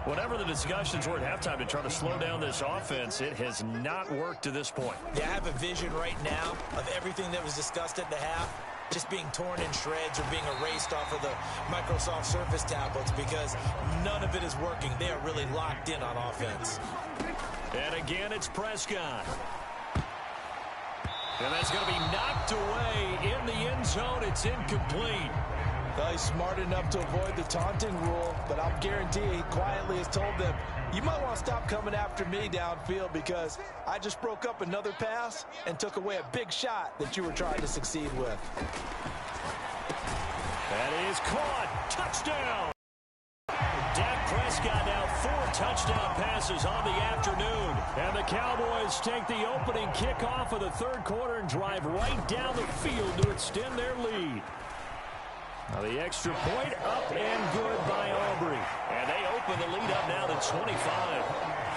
Whatever the discussions were at halftime to try to slow down this offense, it has not worked to this point. Yeah, I have a vision right now of everything that was discussed at the half just being torn in shreds or being erased off of the Microsoft Surface tablets because none of it is working. They are really locked in on offense. And again, it's Prescott. And that's going to be knocked away in the end zone. It's incomplete. Well, he's smart enough to avoid the taunting rule, but I'll guarantee he quietly has told them, You might want to stop coming after me downfield because I just broke up another pass and took away a big shot that you were trying to succeed with. That is caught. Touchdown. Dak Prescott now 4 touchdown passes on the afternoon. And the Cowboys take the opening kickoff of the third quarter and drive right down the field to extend their lead. Now the extra point up and good by Aubrey. And they open the lead up now to 25.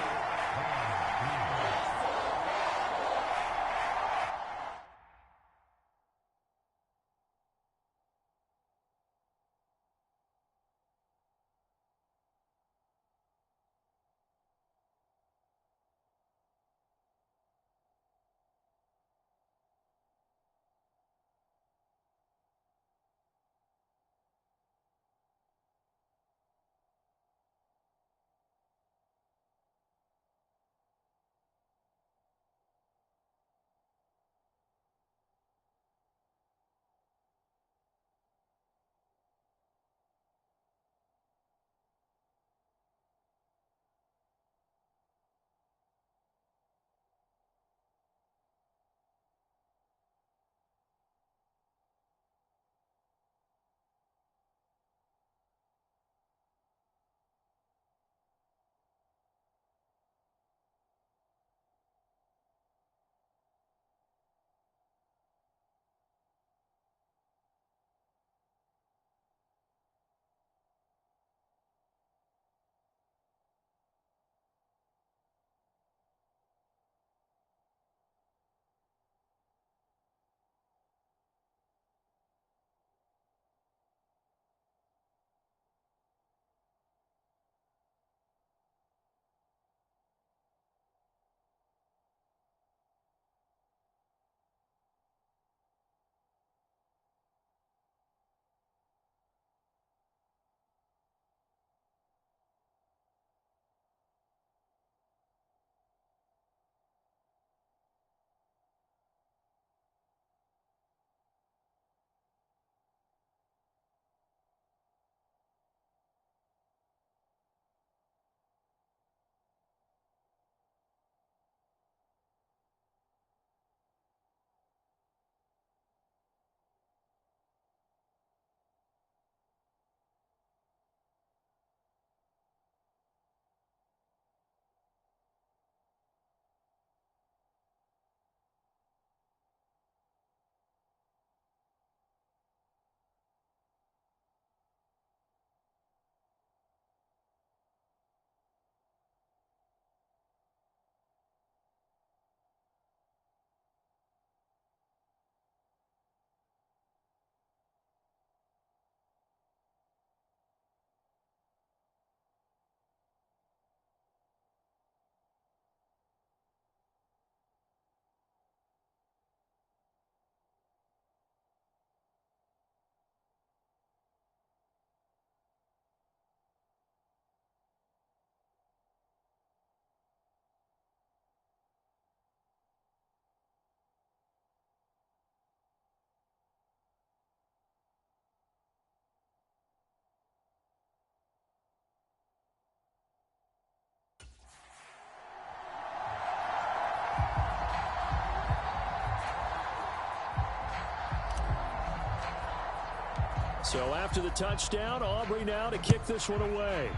So after the touchdown, Aubrey now to kick this one away.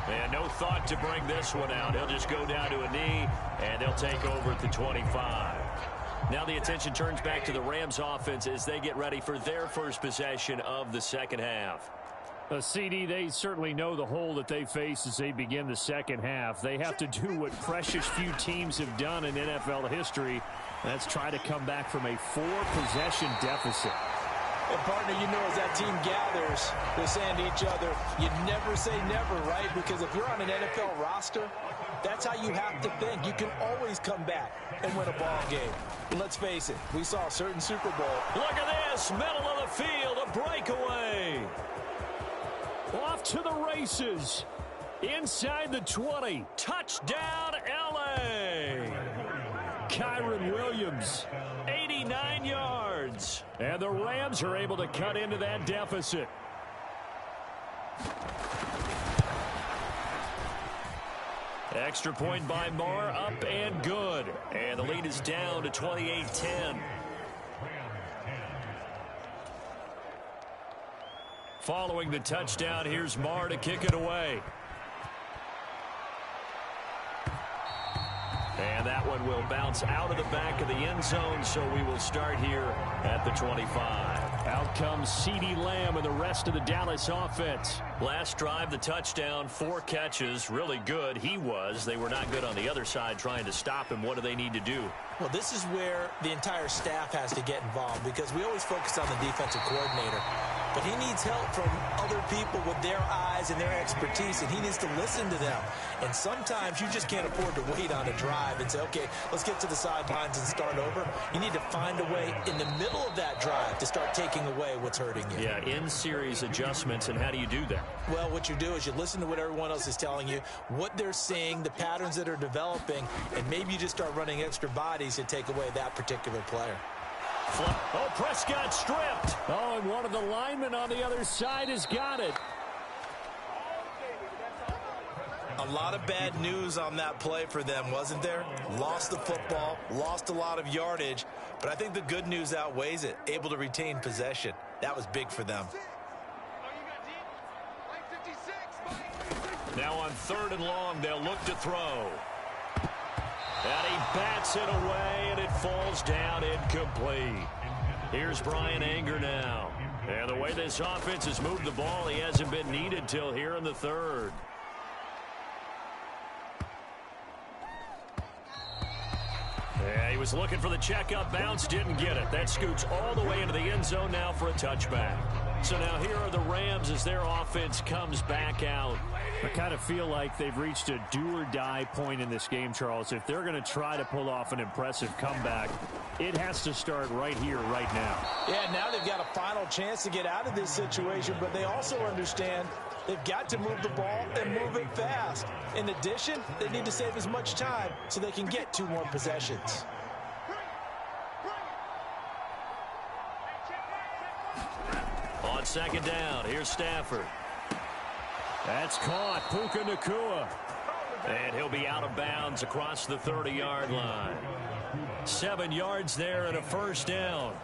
And no thought to bring this one out. He'll just go down to a knee, and they'll take over at the 25. Now the attention turns back to the Rams offense as they get ready for their first possession of the second half. CD, they certainly know the hole that they face as they begin the second half. They have to do what precious few teams have done in NFL history. That's try to come back from a 4-possession deficit. And partner, you know, as that team gathers, they're saying to each other, you never say never, right? Because if you're on an NFL roster, that's how you have to think. You can always come back and win a ball game. And let's face it, we saw a certain Super Bowl. Look at this, middle of the field, a breakaway. Off to the races. Inside the 20. Touchdown, L.A. Kyron Williams. 89 yards. And the Rams are able to cut into that deficit. Extra point by Marr, up and good. And the lead is down to 28-10. Following the touchdown, here's Marr to kick it away. And that one will bounce out of the back of the end zone, so we will start here at the 25. Out comes CeeDee Lamb and the rest of the Dallas offense. Last drive, the touchdown, 4 catches, really good. He was. They were not good on the other side trying to stop him. What do they need to do? Well, this is where the entire staff has to get involved because we always focus on the defensive coordinator. But he needs help from other people with their eyes and their expertise, and he needs to listen to them. And sometimes you just can't afford to wait on a drive and say, okay, let's get to the sidelines and start over. You need to find a way in the middle of that drive to start taking away what's hurting you. Yeah, in-series adjustments, and how do you do that? Well, what you do is you listen to what everyone else is telling you, what they're seeing, the patterns that are developing, and maybe you just start running extra bodies to take away that particular player. Oh, Prescott stripped. Oh, and one of the linemen on the other side has got it. A lot of bad news on that play for them, wasn't there? Lost the football, lost a lot of yardage, but I think the good news outweighs it. Able to retain possession. That was big for them. Now on 3rd and long, they'll look to throw. And he bats it away, and it falls down incomplete. Here's Brian Anger now. And the way this offense has moved the ball, he hasn't been needed till here in the 3rd. Yeah, he was looking for the checkup bounce, didn't get it. That scoots all the way into the end zone now for a touchback. So now here are the Rams as their offense comes back out. I kind of feel like they've reached a do-or-die point in this game, Charles. If they're going to try to pull off an impressive comeback, it has to start right here, right now. Yeah, now they've got a final chance to get out of this situation, but they also understand they've got to move the ball and move it fast. In addition, they need to save as much time so they can get 2 more possessions. On 2nd down, here's Stafford. That's caught. Puka Nacua. And he'll be out of bounds across the 30-yard line. 7 yards there and a 1st down.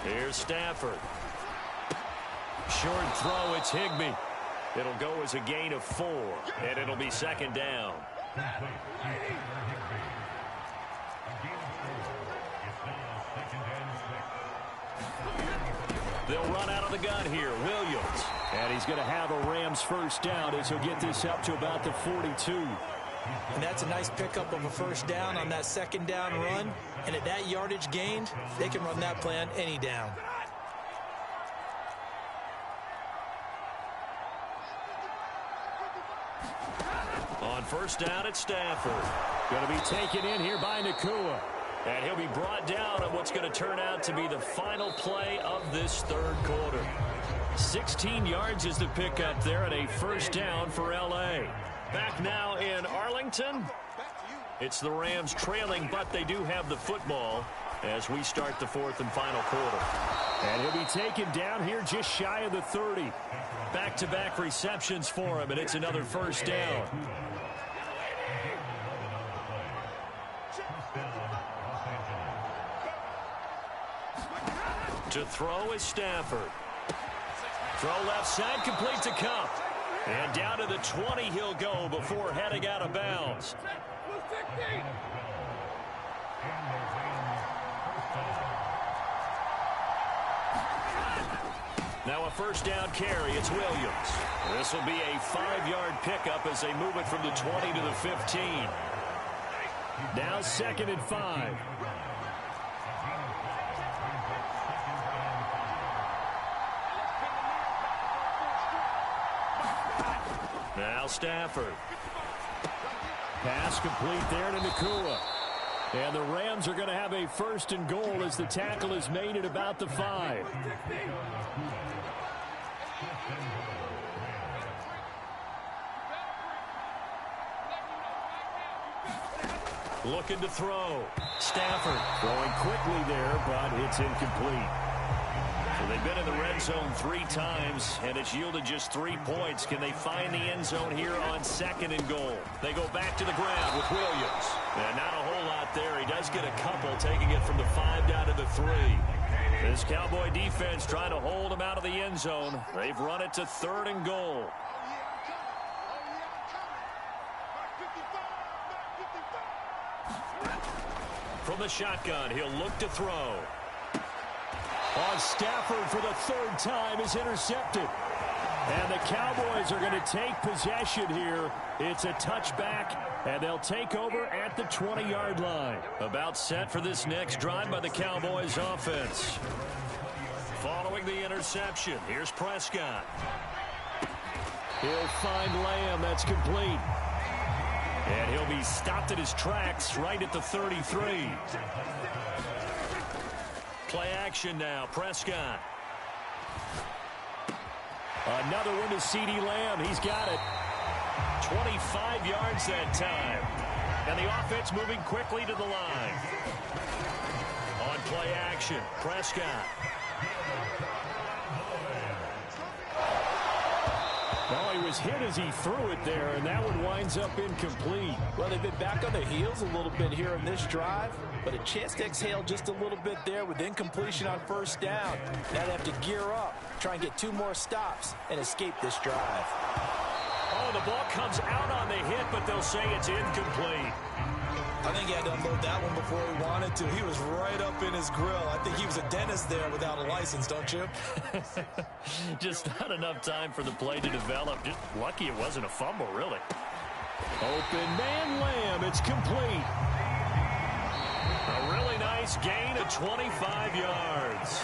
Here's Stafford. Short throw, it's Higbee. It'll go as a gain of 4, and it'll be 2nd down. They'll run out of the gun here. Williams. And he's going to have a Rams 1st down as he'll get this up to about the 42. And that's a nice pickup of a 1st down on that 2nd down run. And at that yardage gained, they can run that play on any down. On 1st down, it's Stafford. Going to be taken in here by Nacua. And he'll be brought down on what's going to turn out to be the final play of this 3rd quarter. 16 yards is the pickup there and a 1st down for L.A. Back now in Arlington. It's the Rams trailing, but they do have the football as we start the 4th and final quarter. And he'll be taken down here just shy of the 30. Back-to-back receptions for him, and it's another 1st down. To throw is Stafford. Throw left side, complete to Kupp. And down to the 20 he'll go before heading out of bounds. Now a 1st down carry, it's Williams. This will be a 5-yard pickup as they move it from the 20 to the 15. Now 2nd and 5. Now Stafford. Pass complete there to Nacua. And the Rams are going to have a 1st and goal as the tackle is made at about the 5. Looking to throw. Stafford throwing quickly there, but it's incomplete. So they've been in the red zone 3 times, and it's yielded just 3 points. Can they find the end zone here on 2nd and goal? They go back to the ground with Williams. And not a whole lot there. He does get a couple, taking it from the 5 down to the 3. This Cowboy defense trying to hold him out of the end zone. They've run it to 3rd and goal. From the shotgun, he'll look to throw. On Stafford for the 3rd time is intercepted. And the Cowboys are going to take possession here. It's a touchback, and they'll take over at the 20-yard line. About set for this next drive by the Cowboys offense. Following the interception, here's Prescott. He'll find Lamb. That's complete. And he'll be stopped at his tracks right at the 33. Play action now, Prescott. Another one to CeeDee Lamb. He's got it. 25 yards that time. And the offense moving quickly to the line. On play action, Prescott. Well, he was hit as he threw it there, and that one winds up incomplete. Well, they've been back on their heels a little bit here in this drive, but a chance to exhale just a little bit there with incompletion on 1st down. Now they have to gear up, try and get 2 more stops, and escape this drive. Oh, the ball comes out on the hit, but they'll say it's incomplete. I think he had to unload that one before he wanted to. He was right up in his grill. I think he was a dentist there without a license, don't you? Just not enough time for the play to develop. Just lucky it wasn't a fumble, really. Open man Lamb. It's complete. A really nice gain of 25 yards.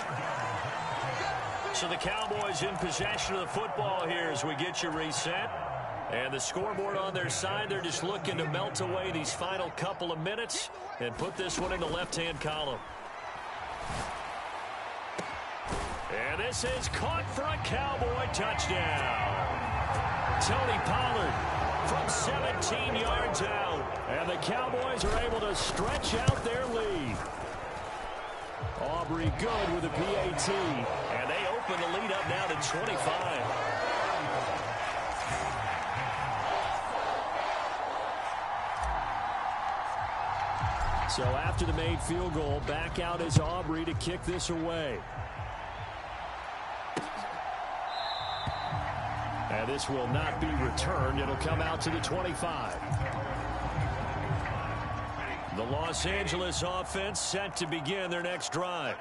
So the Cowboys in possession of the football here as we get you reset. And the scoreboard on their side, they're just looking to melt away these final couple of minutes and put this one in the left-hand column. And this is caught for a Cowboy touchdown. Tony Pollard from 17 yards out. And the Cowboys are able to stretch out their lead. Aubrey good with a PAT. And they open the lead up now to 25. So after the made field goal, back out is Aubrey to kick this away. And this will not be returned. It'll come out to the 25. The Los Angeles offense set to begin their next drive.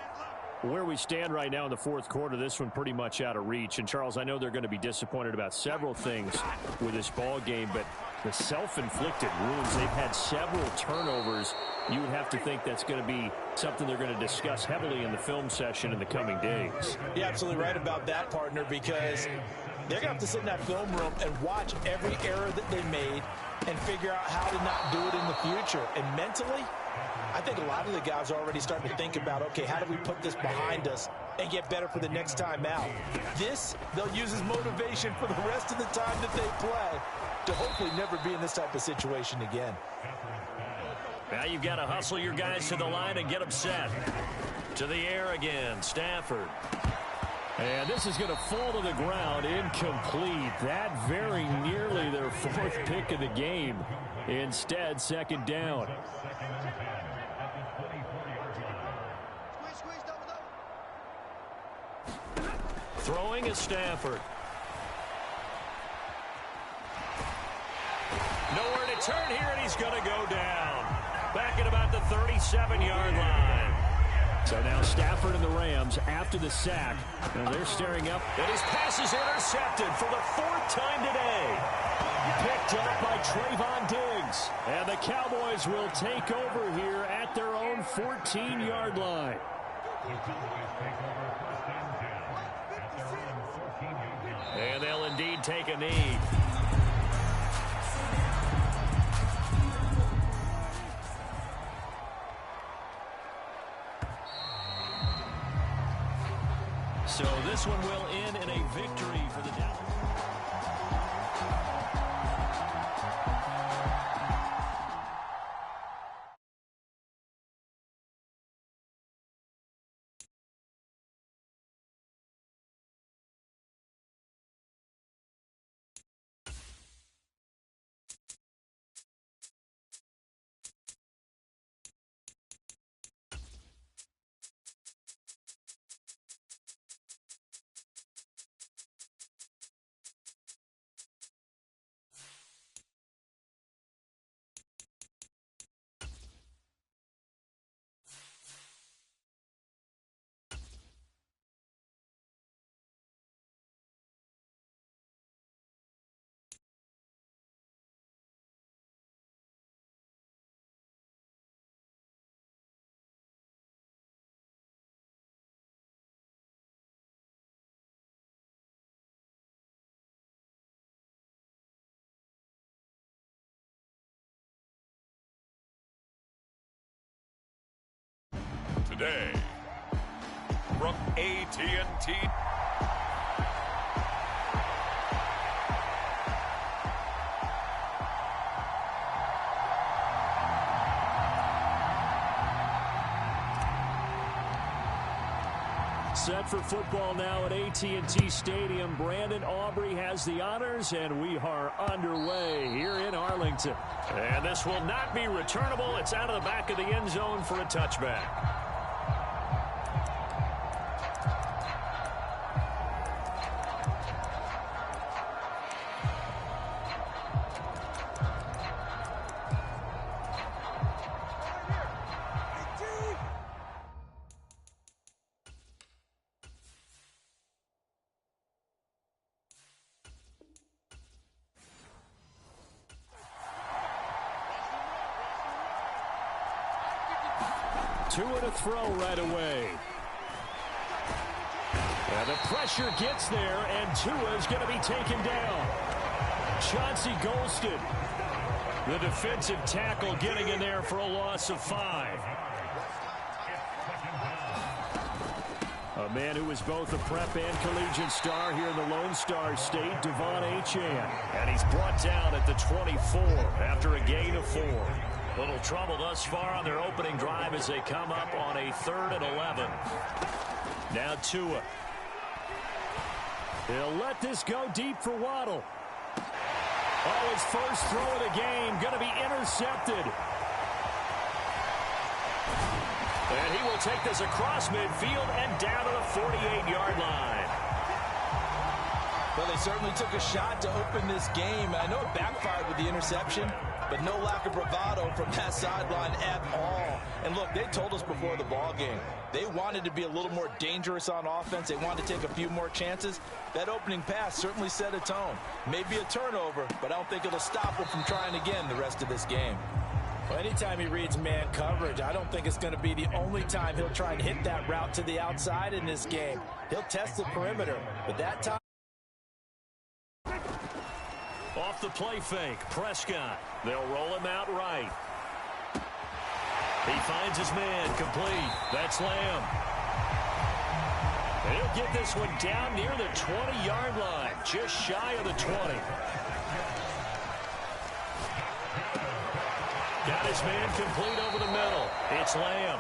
Where we stand right now in the 4th quarter, this one pretty much out of reach. And, Charles, I know they're going to be disappointed about several things with this ball game, but the self-inflicted wounds, they've had several turnovers. You would have to think that's going to be something they're going to discuss heavily in the film session in the coming days. You're absolutely right about that, partner, because they're going to have to sit in that film room and watch every error that they made and figure out how to not do it in the future. And mentally, I think a lot of the guys are already starting to think about, okay, how do we put this behind us and get better for the next time out? This, they'll use as motivation for the rest of the time that they play to hopefully never be in this type of situation again. Now you've got to hustle your guys to the line and get them set. To the air again, Stafford. And this is going to fall to the ground, incomplete. That very nearly their 4th pick of the game. Instead, 2nd down. Throwing is Stafford. Nowhere to turn here, and he's going to go down. Back at about the 37-yard line. So now Stafford and the Rams after the sack. And they're staring up. And his pass is intercepted for the 4th time today. Picked up by Trayvon Diggs. And the Cowboys will take over here at their own 14-yard line. And they'll indeed take a knee. So this one will end in a victory for the Dallas. Today, from AT&T. Set for football now at AT&T Stadium. Brandon Aubrey has the honors, and we are underway here in Arlington. And this will not be returnable. It's out of the back of the end zone for a touchback. Tua to throw right away. And the pressure gets there, and Tua is going to be taken down. Chauncey Golston, the defensive tackle, getting in there for a loss of 5. A man who was both a prep and collegiate star here in the Lone Star State, Devon Achane. And he's brought down at the 24 after a gain of 4. Little trouble thus far on their opening drive as they come up on a 3rd and 11. Now Tua. He'll let this go deep for Waddle. Oh, his first throw of the game going to be intercepted. And he will take this across midfield and down to the 48-yard line. Well, they certainly took a shot to open this game. I know it backfired with the interception, but no lack of bravado from that sideline at all. And look, they told us before the ball game, they wanted to be a little more dangerous on offense. They wanted to take a few more chances. That opening pass certainly set a tone. Maybe a turnover, but I don't think it'll stop him from trying again the rest of this game. Well, anytime he reads man coverage, I don't think it's going to be the only time he'll try and hit that route to the outside in this game. He'll test the perimeter, but that time... Off the play fake, Prescott. They'll roll him out right. He finds his man, complete. That's Lamb. And he'll get this one down near the 20-yard line, just shy of the 20. Got his man complete over the middle. It's Lamb.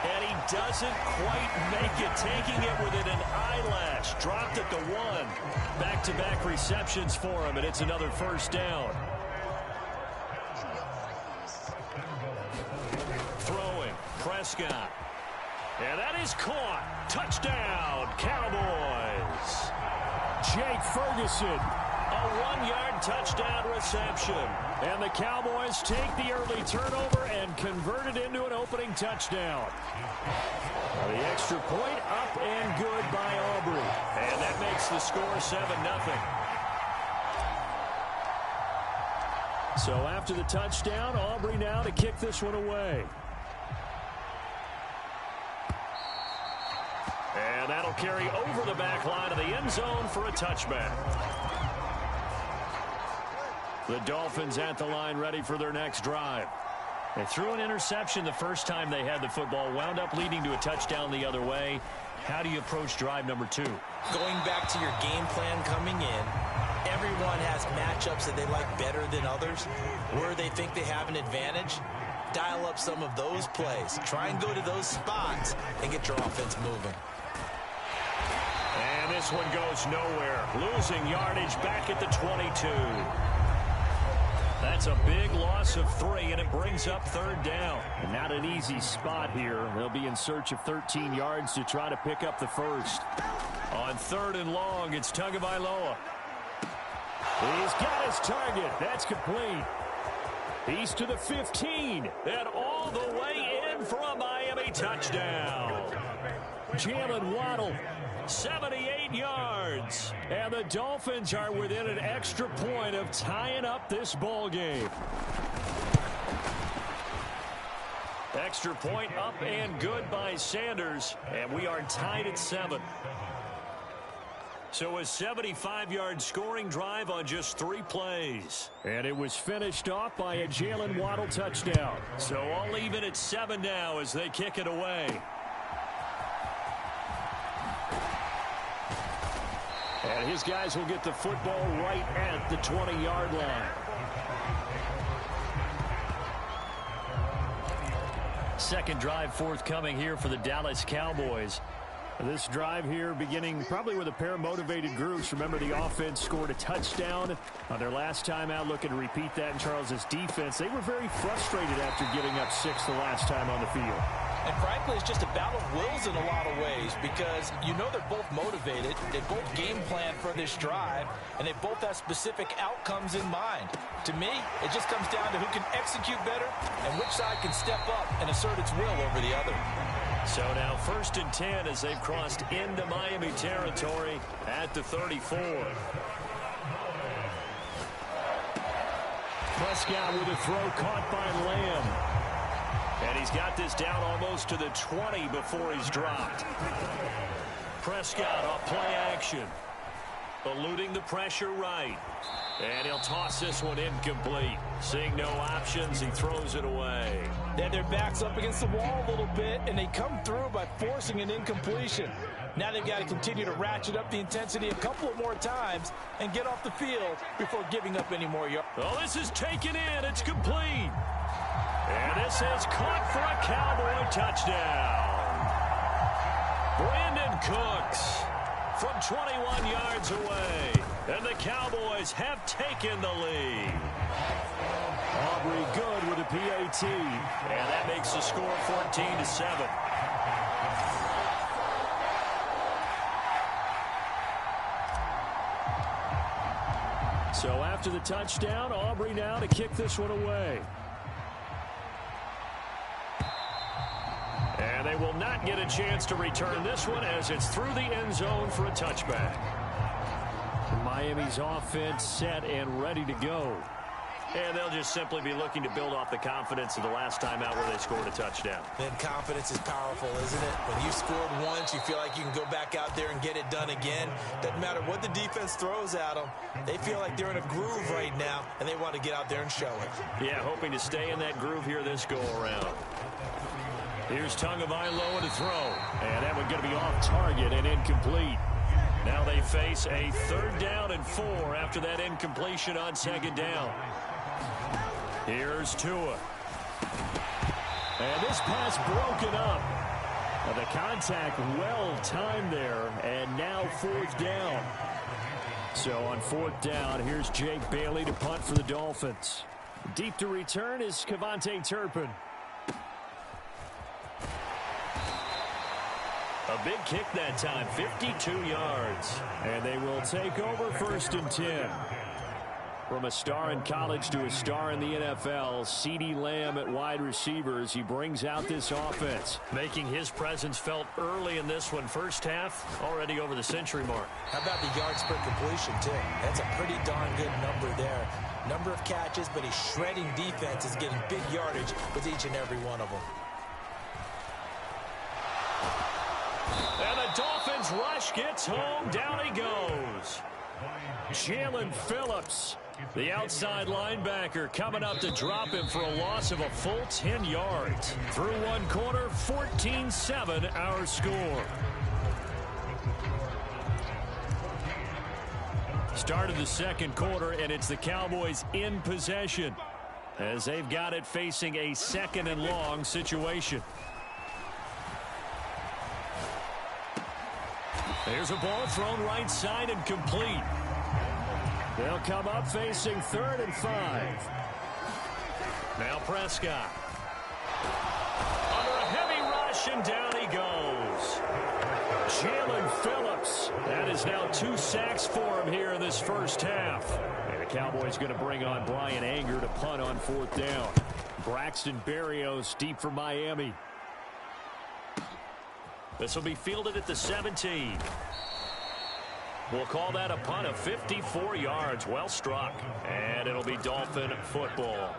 And he doesn't quite make it, taking it within an eyelash. Dropped at the 1. Back-to-back receptions for him, and it's another first down. Throwing, Prescott. And that is caught. Touchdown, Cowboys. Jake Ferguson. A 1-yard touchdown reception. And the Cowboys take the early turnover and convert it into an opening touchdown. The extra point up and good by Aubrey. And that makes the score 7-0. So after the touchdown, Aubrey now to kick this one away. And that'll carry over the back line of the end zone for a touchback. The Dolphins at the line, ready for their next drive. They threw an interception the first time they had the football, wound up leading to a touchdown the other way. How do you approach drive number 2? Going back to your game plan coming in, everyone has matchups that they like better than others, where they think they have an advantage. Dial up some of those plays. Try and go to those spots and get your offense moving. And this one goes nowhere. Losing yardage back at the 22. That's a big loss of 3, and it brings up 3rd down. And not an easy spot here. They'll be in search of 13 yards to try to pick up the first. On 3rd and long, it's Tagovailoa. He's got his target. That's complete. He's to the 15, and all the way in for a Miami touchdown. Jalen Waddle, 78 yards. And the Dolphins are within an extra point of tying up this ball game. Extra point up and good by Sanders. And we are tied at 7. So a 75-yard scoring drive on just 3 plays. And it was finished off by a Jalen Waddle touchdown. So all even at 7 now as they kick it away. And his guys will get the football right at the 20-yard line. Second drive forthcoming here for the Dallas Cowboys. This drive here beginning probably with a pair of motivated groups. Remember, the offense scored a touchdown on their last time out, looking to repeat that in Charles's defense. They were very frustrated after giving up 6 the last time on the field. And frankly, it's just a battle of wills in a lot of ways because you know they're both motivated. They both game plan for this drive, and they both have specific outcomes in mind. To me, it just comes down to who can execute better and which side can step up and assert its will over the other. So now 1st and 10 as they've crossed into Miami territory at the 34. Prescott with a throw caught by Lamb. And he's got this down almost to the 20 before he's dropped. Prescott off play action. Eluding the pressure right. And he'll toss this one incomplete. Seeing no options, he throws it away. They have their backs up against the wall a little bit, and they come through by forcing an incompletion. Now they've got to continue to ratchet up the intensity a couple of more times and get off the field before giving up any more yards. Oh, this is taken in. It's complete. And this is caught for a Cowboy touchdown. Brandon Cooks from 21 yards away. And the Cowboys have taken the lead. Aubrey good with a PAT. And that makes the score 14-7. So after the touchdown, Aubrey now to kick this one away. And they will not get a chance to return this one as it's through the end zone for a touchback. Miami's offense set and ready to go. And they'll just simply be looking to build off the confidence of the last time out where they scored a touchdown. Then confidence is powerful, isn't it? When you scored once, you feel like you can go back out there and get it done again. Doesn't matter what the defense throws at them. They feel like they're in a groove right now, and they want to get out there and show it. Yeah, hoping to stay in that groove here this go-around. Here's Tagovailoa to throw. And that one's going to be off target and incomplete. Now they face a 3rd down and 4 after that incompletion on 2nd down. Here's Tua. And this pass broken up. And the contact well timed there. And now 4th down. So on 4th down, here's Jake Bailey to punt for the Dolphins. Deep to return is Kevontae Turpin. A big kick that time, 52 yards. And they will take over 1st and 10. From a star in college to a star in the NFL, CeeDee Lamb at wide receivers. He brings out this offense. Making his presence felt early in this one. First half, already over the century mark. How about the yards per completion, too? That's a pretty darn good number there. Number of catches, but he's shredding defense is getting big yardage with each and every one of them. And the Dolphins rush gets home. Down he goes. Jalen Phillips, the outside linebacker, coming up to drop him for a loss of a full 10 yards. Through one quarter, 14-7 our score. Start of the 2nd quarter, and it's the Cowboys in possession as they've got it facing a 2nd and long situation. There's a ball thrown right side and complete. They'll come up facing 3rd and 5. Now Prescott. Under a heavy rush, and down he goes. Jalen Phillips. That is now 2 sacks for him here in this first half. And the Cowboys going to bring on Brian Anger to punt on 4th down. Braxton Berrios deep for Miami. This will be fielded at the 17. We'll call that a punt of 54 yards. Well struck. And it'll be Dolphin football.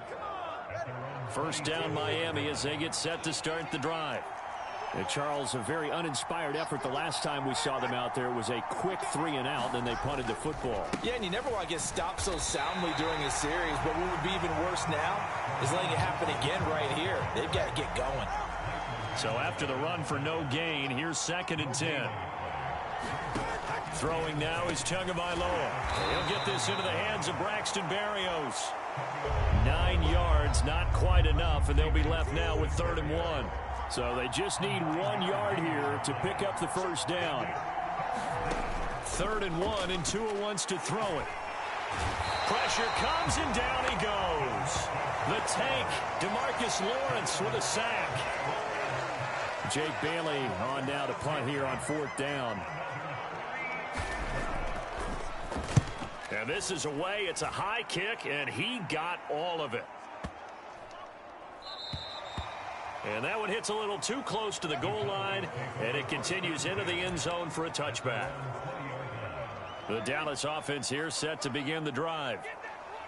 First down Miami as they get set to start the drive. And Charles, a very uninspired effort the last time we saw them out there. It was a quick 3-and-out, then they punted the football. Yeah, and you never want to get stopped so soundly during a series, but what would be even worse now is letting it happen again right here. They've got to get going. So after the run for no gain, here's 2nd and 10. Throwing now is Tagovailoa. He'll get this into the hands of Braxton Berrios. 9 yards, not quite enough, and they'll be left now with 3rd and 1. So they just need 1 yard here to pick up the first down. 3rd and 1, and Tua wants to throw it. Pressure comes, and down he goes. The tank, DeMarcus Lawrence with a sack. Jake Bailey on now to punt here on 4th down. And this is away. It's a high kick, and he got all of it. And that one hits a little too close to the goal line, and it continues into the end zone for a touchback. The Dallas offense here set to begin the drive.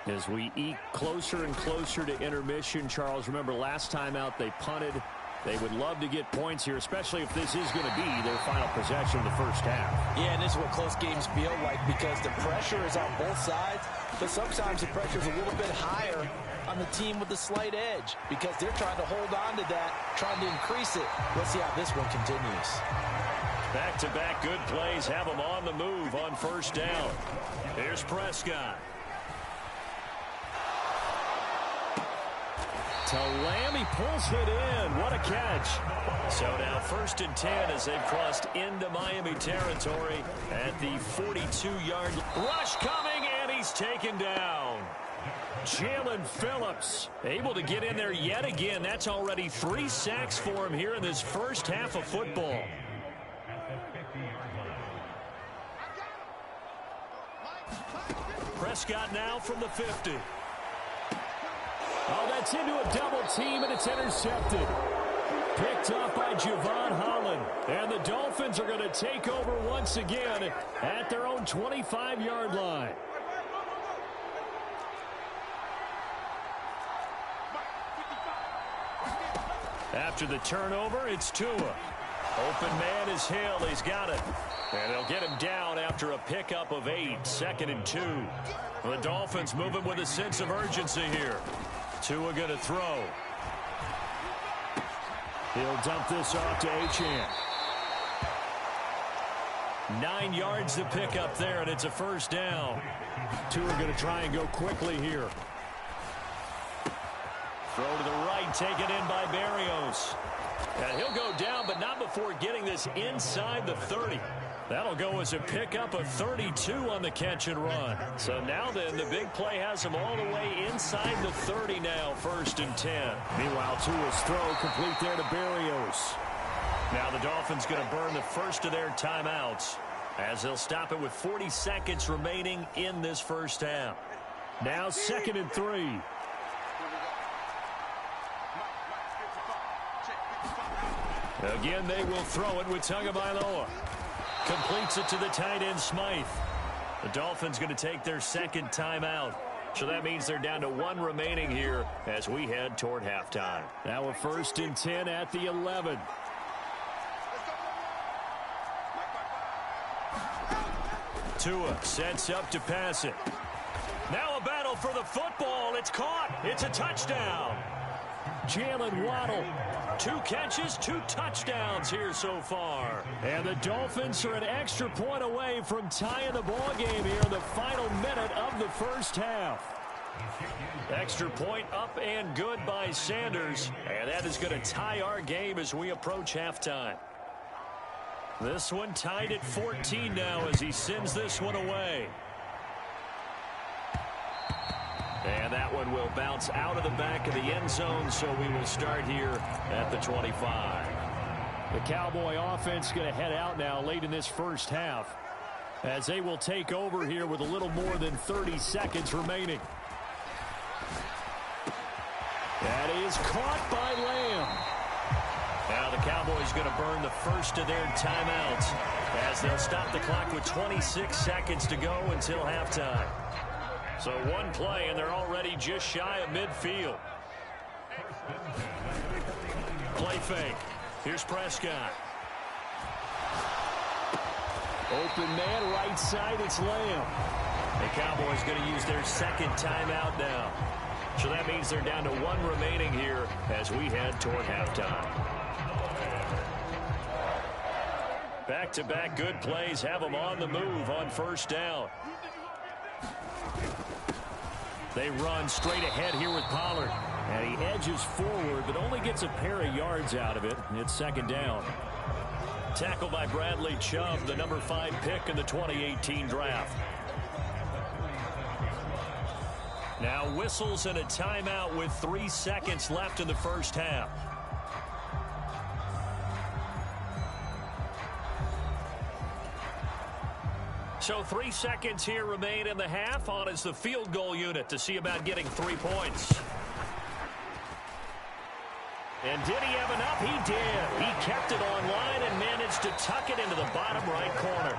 As we eke closer and closer to intermission, Charles, remember last time out they punted. They would love to get points here, especially if this is going to be their final possession of the first half. Yeah, and this is what close games feel like because the pressure is on both sides, but sometimes the pressure is a little bit higher on the team with the slight edge because they're trying to hold on to that, trying to increase it. Let's see how this one continues. Back-to-back good plays have them on the move on 1st down. Here's Prescott. To Lamb, he pulls it in. What a catch. So now 1st and 10 as they've crossed into Miami territory at the 42-yard rush coming, and he's taken down. Jalen Phillips able to get in there yet again. That's already 3 sacks for him here in this first half of football. Prescott now from the 50. Oh, that's into a double team, and it's intercepted. Picked up by Javon Holland. And the Dolphins are going to take over once again at their own 25-yard line. After the turnover, it's Tua. Open man is Hill. He's got it. And they'll get him down after a pickup of 8. 2nd and 2. The Dolphins moving with a sense of urgency here. Tua going to throw. He'll dump this off to Achane. 9 yards to pick up there, and it's a 1st down. Tua going to try and go quickly here. Throw to the right, taken in by Berrios. And he'll go down, but not before getting this inside the 30. That'll go as a pickup of 32 on the catch and run. So now then, the big play has him all the way inside the 30 now, 1st and 10. Meanwhile, Tua's throw complete there to Berrios. Now the Dolphins going to burn the first of their timeouts as they'll stop it with 40 seconds remaining in this first half. Now 2nd and 3. Again, they will throw it with Tagovailoa. Completes it to the tight end, Smythe. The Dolphins going to take their 2nd timeout. So that means they're down to 1 remaining here as we head toward halftime. Now a 1st and 10 at the 11. Tua sets up to pass it. Now a battle for the football. It's caught. It's a touchdown. Jalen Waddle. 2 catches, 2 touchdowns here so far. And the Dolphins are an extra point away from tying the ball game here in the final minute of the first half. Extra point up and good by Sanders. And that is going to tie our game as we approach halftime. This one tied at 14 now as he sends this one away. And that one will bounce out of the back of the end zone, so we will start here at the 25. The Cowboy offense going to head out now late in this first half as they will take over here with a little more than 30 seconds remaining. That is caught by Lamb. Now the Cowboys going to burn the first of their timeouts as they'll stop the clock with 26 seconds to go until halftime. So 1 play, and they're already just shy of midfield. Play fake. Here's Prescott. Open man, right side, it's Lamb. The Cowboys going to use their second timeout now. So that means they're down to 1 remaining here as we head toward halftime. Back-to-back good plays have them on the move on first down. They run straight ahead here with Pollard. And he edges forward, but only gets a pair of yards out of it. It's second down. Tackled by Bradley Chubb, the number 5 pick in the 2018 draft. Now whistles and a timeout with 3 seconds left in the first half. So 3 seconds here remain in the half. On is the field goal unit to see about getting 3 points. And did he have enough? He did. He kept it online and managed to tuck it into the bottom right corner.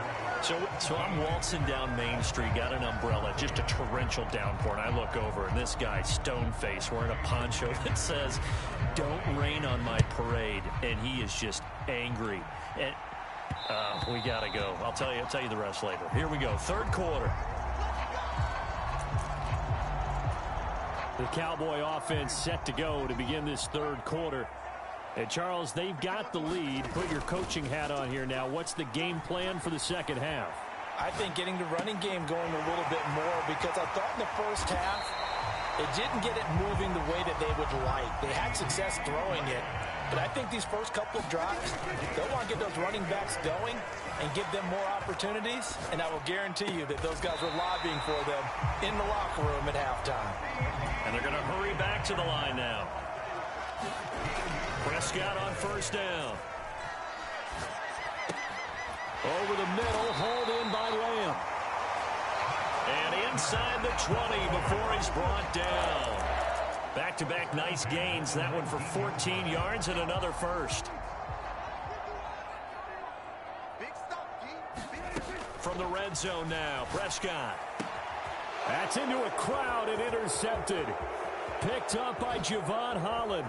So I'm waltzing down Main Street, got an umbrella, just a torrential downpour, and I look over, and this guy, stone-faced, wearing a poncho that says, "Don't rain on my parade," and he is just angry. And we got to go. I'll tell you the rest later. Here we go, third quarter. The Cowboy offense set to go to begin this third quarter. And, Charles, they've got the lead. Put your coaching hat on here now. What's the game plan for the second half? I think getting the running game going a little bit more, because I thought in the first half it didn't get it moving the way that they would like. They had success throwing it, but I think these first couple of drives, they'll want to get those running backs going and give them more opportunities, and I will guarantee you that those guys were lobbying for them in the locker room at halftime. And they're going to hurry back to the line now. Prescott on first down. Over the middle, hauled in by Lamb. And inside the 20 before he's brought down. Back-to-back nice gains. That one for 14 yards and another first. From the red zone now, Prescott. That's into a crowd and intercepted. Picked up by Javon Holland.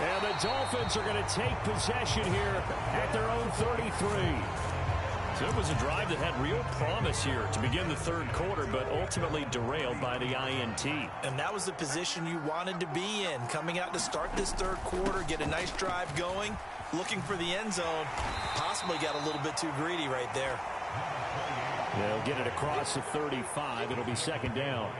And the Dolphins are going to take possession here at their own 33. So it was a drive that had real promise here to begin the third quarter, but ultimately derailed by the INT. And that was the position you wanted to be in, coming out to start this third quarter, get a nice drive going, looking for the end zone. Possibly got a little bit too greedy right there. They'll get it across the 35. It'll be second down.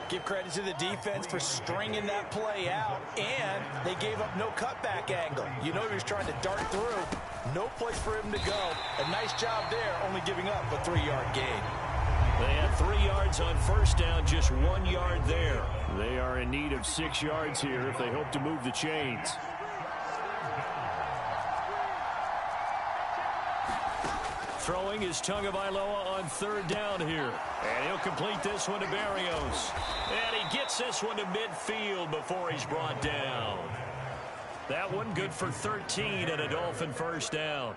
Give credit to the defense for stringing that play out, and they gave up no cutback angle. You know he was trying to dart through. No place for him to go. A nice job there, only giving up a 3-yard gain. They had 3 yards on first down, just 1 yard there. They are in need of 6 yards here if they hope to move the chains. Throwing is Tagovailoa on third down here. And he'll complete this one to Berrios. And he gets this one to midfield before he's brought down. That one good for 13 and a Dolphin first down.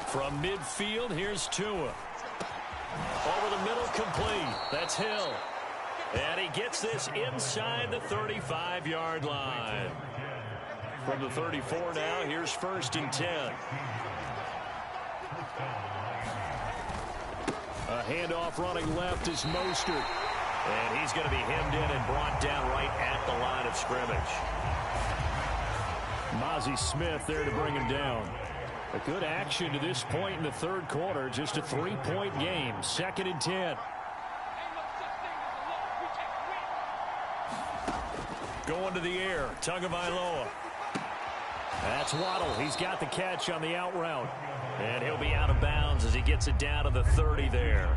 From midfield, here's Tua. Over the middle, complete. That's Hill. And he gets this inside the 35-yard line. From the 34 now, here's first and 10. A handoff running left is Mostert. And he's going to be hemmed in and brought down right at the line of scrimmage. Mozzie Smith there to bring him down. A good action to this point in the third quarter. Just a 3-point game. Second and 10. Going to the air. Tagovailoa. That's Waddle. He's got the catch on the out route. And he'll be out of bounds as he gets it down to the 30 there.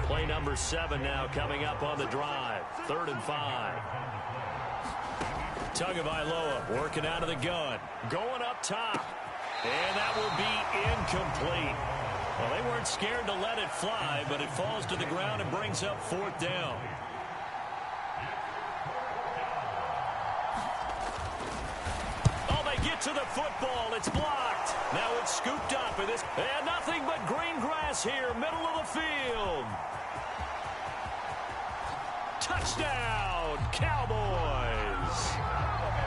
Play number 7 now coming up on the drive. 3rd and 5. Tagovailoa working out of the gun. Going up top. And that will be incomplete. Well, they weren't scared to let it fly, but it falls to the ground and brings up 4th down. Oh, they get to the football. It's blocked. Now it's scooped up. And nothing but green grass here, middle of the field. Touchdown, Cowboys.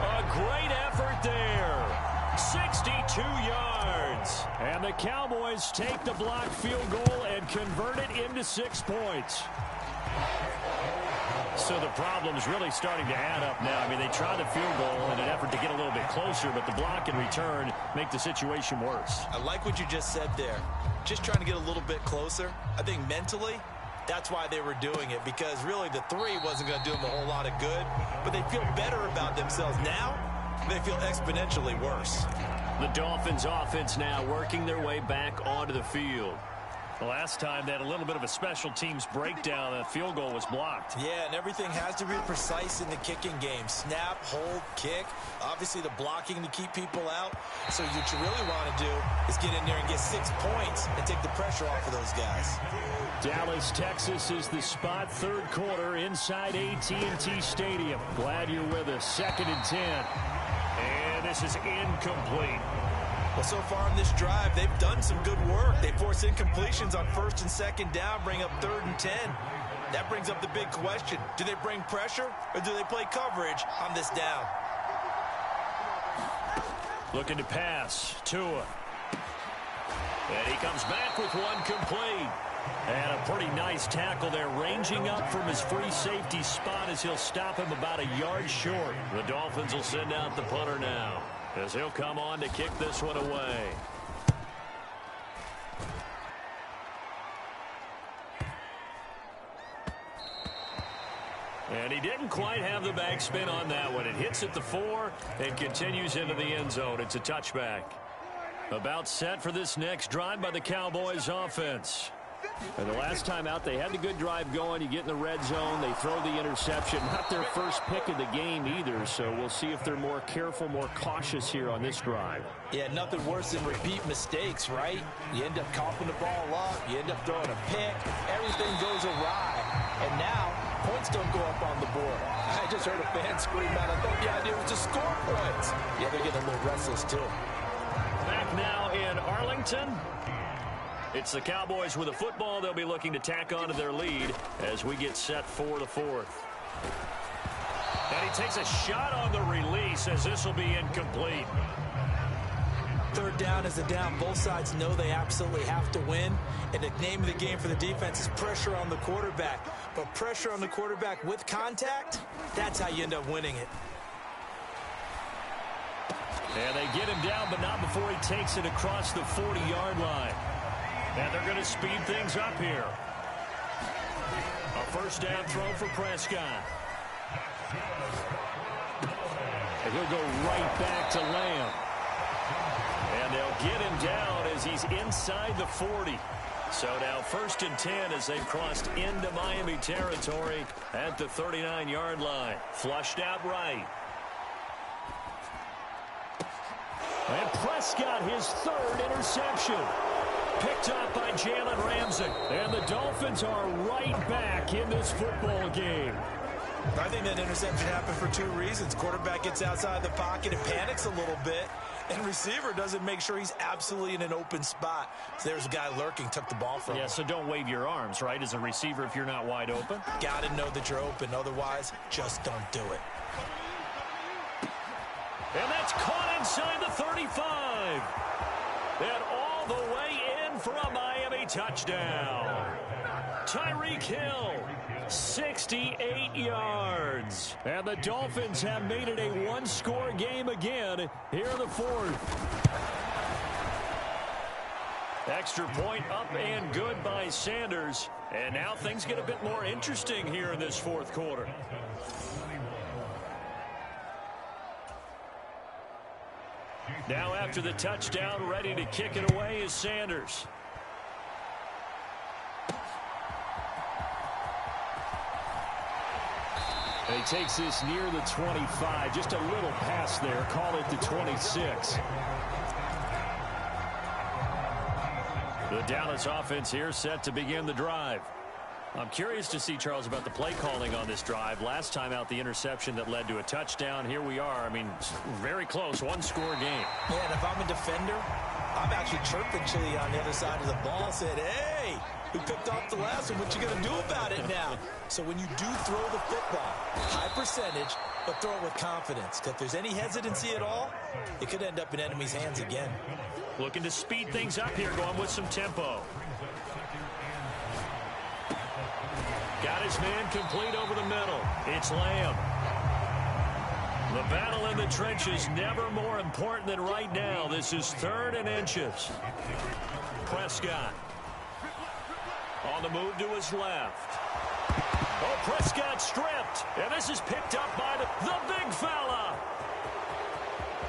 A great effort there. 62 yards. And the Cowboys take the blocked field goal and convert it into 6 points. So the problem's really starting to add up now. I mean, they tried the field goal in an effort to get a little bit closer, but the block and return make the situation worse. I like what you just said there. Just trying to get a little bit closer. I think mentally, that's why they were doing it, because really the 3 wasn't going to do them a whole lot of good, but they feel better about themselves now. They feel exponentially worse. The Dolphins offense now working their way back onto the field. The last time they had a little bit of a special teams breakdown, the field goal was blocked. Yeah, and everything has to be precise in the kicking game. Snap, hold, kick. Obviously the blocking to keep people out. So what you really want to do is get in there and get 6 points and take the pressure off of those guys. Dallas, Texas is the spot. Third quarter inside AT&T Stadium. Glad you're with us. 2nd and 10. And this is incomplete. Well, so far on this drive, they've done some good work. They force incompletions on 1st and 2nd down, bring up 3rd and 10. That brings up the big question. Do they bring pressure or do they play coverage on this down? Looking to pass. Tua. And he comes back with one complete. And a pretty nice tackle there, ranging up from his free safety spot as he'll stop him about a yard short. The Dolphins will send out the punter now, as he'll come on to kick this one away. And he didn't quite have the backspin on that one. It hits at the 4 and continues into the end zone. It's a touchback. About set for this next drive by the Cowboys offense. And the last time out, they had the good drive going. You get in the red zone, they throw the interception. Not their first pick of the game either, so we'll see if they're more careful, more cautious here on this drive. Yeah, nothing worse than repeat mistakes, right? You end up coughing the ball up, you end up throwing a pick, everything goes awry. And now, points don't go up on the board. I just heard a fan scream out, I thought the idea was to score points. Yeah, they're getting a little restless too. Back now in Arlington. It's the Cowboys with a football. They'll be looking to tack onto their lead as we get set for the 4th. And he takes a shot on the release as this will be incomplete. 3rd down is a down. Both sides know they absolutely have to win. And the name of the game for the defense is pressure on the quarterback. But pressure on the quarterback with contact, that's how you end up winning it. And they get him down, but not before he takes it across the 40-yard line. And they're going to speed things up here. A 1st down throw for Prescott. And he'll go right back to Lamb. And they'll get him down as he's inside the 40. So now 1st and 10 as they've crossed into Miami territory at the 39-yard line. Flushed out right. And Prescott, his 3rd interception. Picked up by Jalen Ramsey. And the Dolphins are right back in this football game. I think that interception happened for 2 reasons. Quarterback gets outside the pocket and panics a little bit. And receiver doesn't make sure he's absolutely in an open spot. So there's a guy lurking, took the ball from him. Yeah, so don't wave your arms, right, as a receiver if you're not wide open. Got to know that you're open. Otherwise, just don't do it. And that's caught inside the 35. And all the way in for a Miami touchdown. Tyreek Hill, 68 yards. And the Dolphins have made it a 1-score game again here in the 4th. Extra point up and good by Sanders. And now things get a bit more interesting here in this 4th quarter. Now after the touchdown, ready to kick it away is Sanders. And he takes this near the 25. Just a little pass there. Call it the 26. The Dallas offense here set to begin the drive. I'm curious to see, Charles, about the play calling on this drive. Last time out, the interception that led to a touchdown. Here we are. I mean, very close, one-score game. Yeah, and if I'm a defender, I'm actually chirping Chili on the other side of the ball, said, hey, we picked off the last one. What you going to do about it now? So when you do throw the football, high percentage, but throw it with confidence. Because if there's any hesitancy at all, it could end up in enemy's hands again. Looking to speed things up here, going with some tempo. Got his man complete over the middle. It's Lamb. The battle in the trenches never more important than right now. This is 3rd and inches. Prescott. On the move to his left. Oh, Prescott stripped. And this is picked up by the big fella.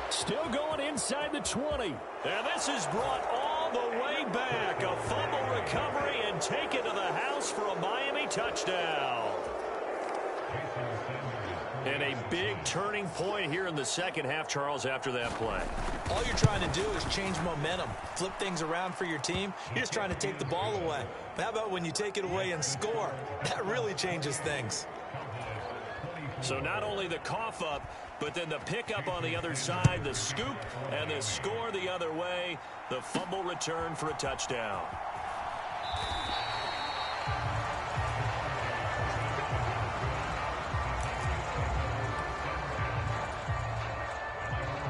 Still going inside the 20. And this is brought all the way back. A fumble recovery and taken to the house for a Miami touchdown. And a big turning point here in the second half, Charles, after that play. All you're trying to do is change momentum, flip things around for your team. You're just trying to take the ball away. But how about when you take it away and score? That really changes things. So not only the cough up, but then the pickup on the other side, the scoop, and the score the other way. The fumble return for a touchdown.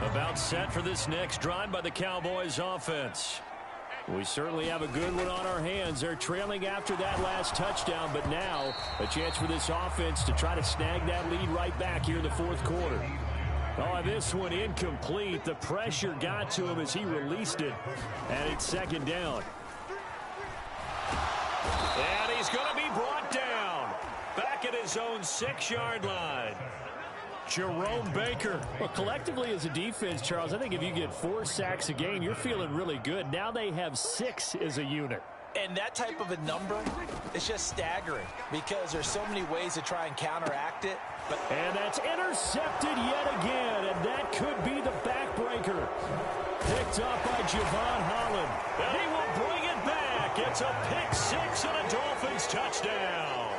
About set for this next drive by the Cowboys offense. We certainly have a good one on our hands. They're trailing after that last touchdown, but now a chance for this offense to try to snag that lead right back here in the 4th quarter. Oh, this one incomplete. The pressure got to him as he released it, and it's 2nd down. And he's going to be brought down back at his own 6-yard line. Jerome Baker. Well, collectively as a defense, Charles, I think if you get 4 sacks a game, you're feeling really good. Now they have 6 as a unit. And that type of a number is just staggering because there's so many ways to try and counteract it. And that's intercepted yet again, and that could be the backbreaker. Picked up by Javon Holland. And he will bring it back. It's a pick 6 and a Dolphins touchdown.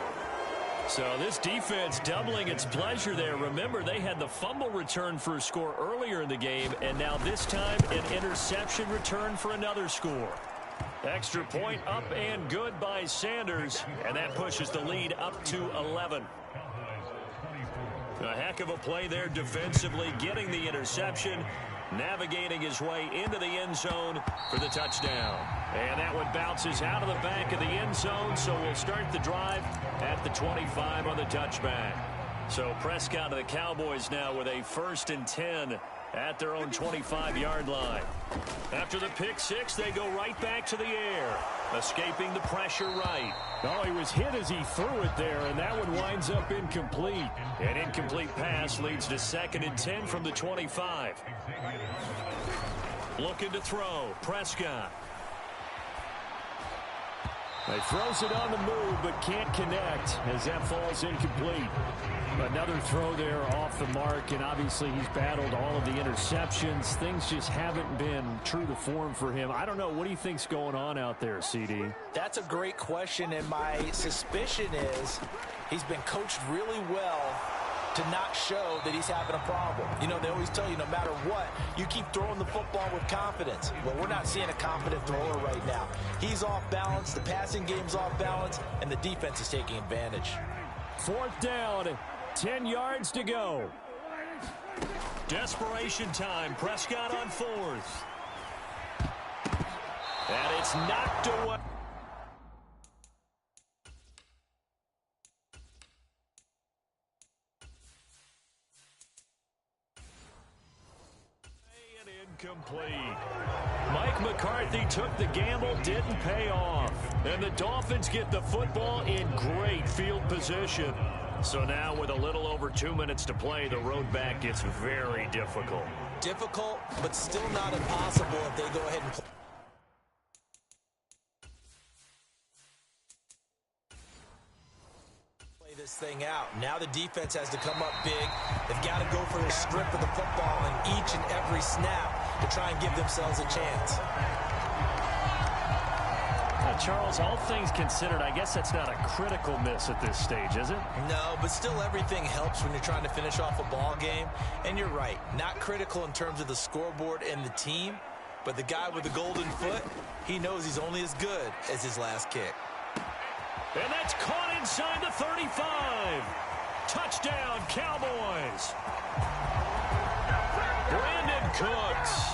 So this defense doubling its pleasure there. Remember, they had the fumble return for a score earlier in the game, and now this time an interception return for another score. Extra point up and good by Sanders, and that pushes the lead up to 11. A heck of a play there defensively, getting the interception, navigating his way into the end zone for the touchdown. And that one bounces out of the back of the end zone, so we'll start the drive at the 25 on the touchback. So Prescott of the Cowboys now with a 1st and 10 at their own 25-yard line. After the pick 6, they go right back to the air, escaping the pressure right. Oh, he was hit as he threw it there, and that one winds up incomplete. An incomplete pass leads to 2nd and 10 from the 25. Looking to throw, Prescott. He throws it on the move, but can't connect as that falls incomplete. Another throw there off the mark, and obviously he's battled all of the interceptions. Things just haven't been true to form for him. I don't know. What do you think's going on out there, CD? That's a great question, and my suspicion is he's been coached really well to not show that he's having a problem. You know, they always tell you no matter what, you keep throwing the football with confidence. Well, we're not seeing a confident thrower right now. He's off balance, the passing game's off balance, and the defense is taking advantage. 4th down, 10 yards to go. Desperation time, Prescott on 4th. And it's knocked away. Complete. Mike McCarthy took the gamble, didn't pay off. And the Dolphins get the football in great field position. So now with a little over 2 minutes to play, the road back gets very difficult. Difficult, but still not impossible if they go ahead and play this thing out. Now the defense has to come up big. They've got to go for the strip of the football in each and every snap to try and give themselves a chance. Charles, all things considered, I guess that's not a critical miss at this stage, is it? No, but still everything helps when you're trying to finish off a ball game. And you're right, not critical in terms of the scoreboard and the team, but the guy with the golden foot, he knows he's only as good as his last kick. And that's caught inside the 35. Touchdown, Cowboys. Brandon Cooks.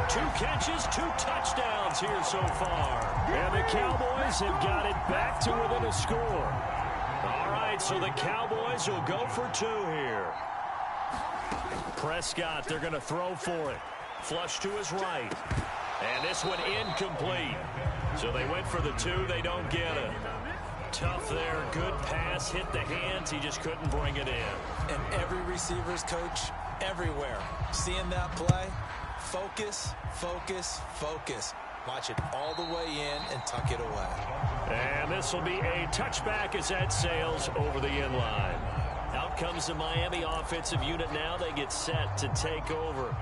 2 catches, 2 touchdowns here so far. And the Cowboys have got it back to within a score. All right, so the Cowboys will go for 2 here. Prescott, they're going to throw for it. Flush to his right. And this one incomplete. So they went for the 2. They don't get it. Tough there. Good pass. Hit the hands. He just couldn't bring it in. And every receiver's coach everywhere. Seeing that play, focus, focus, focus. Watch it all the way in and tuck it away. And this will be a touchback as that sails over the end line. Out comes the Miami offensive unit now. They get set to take over.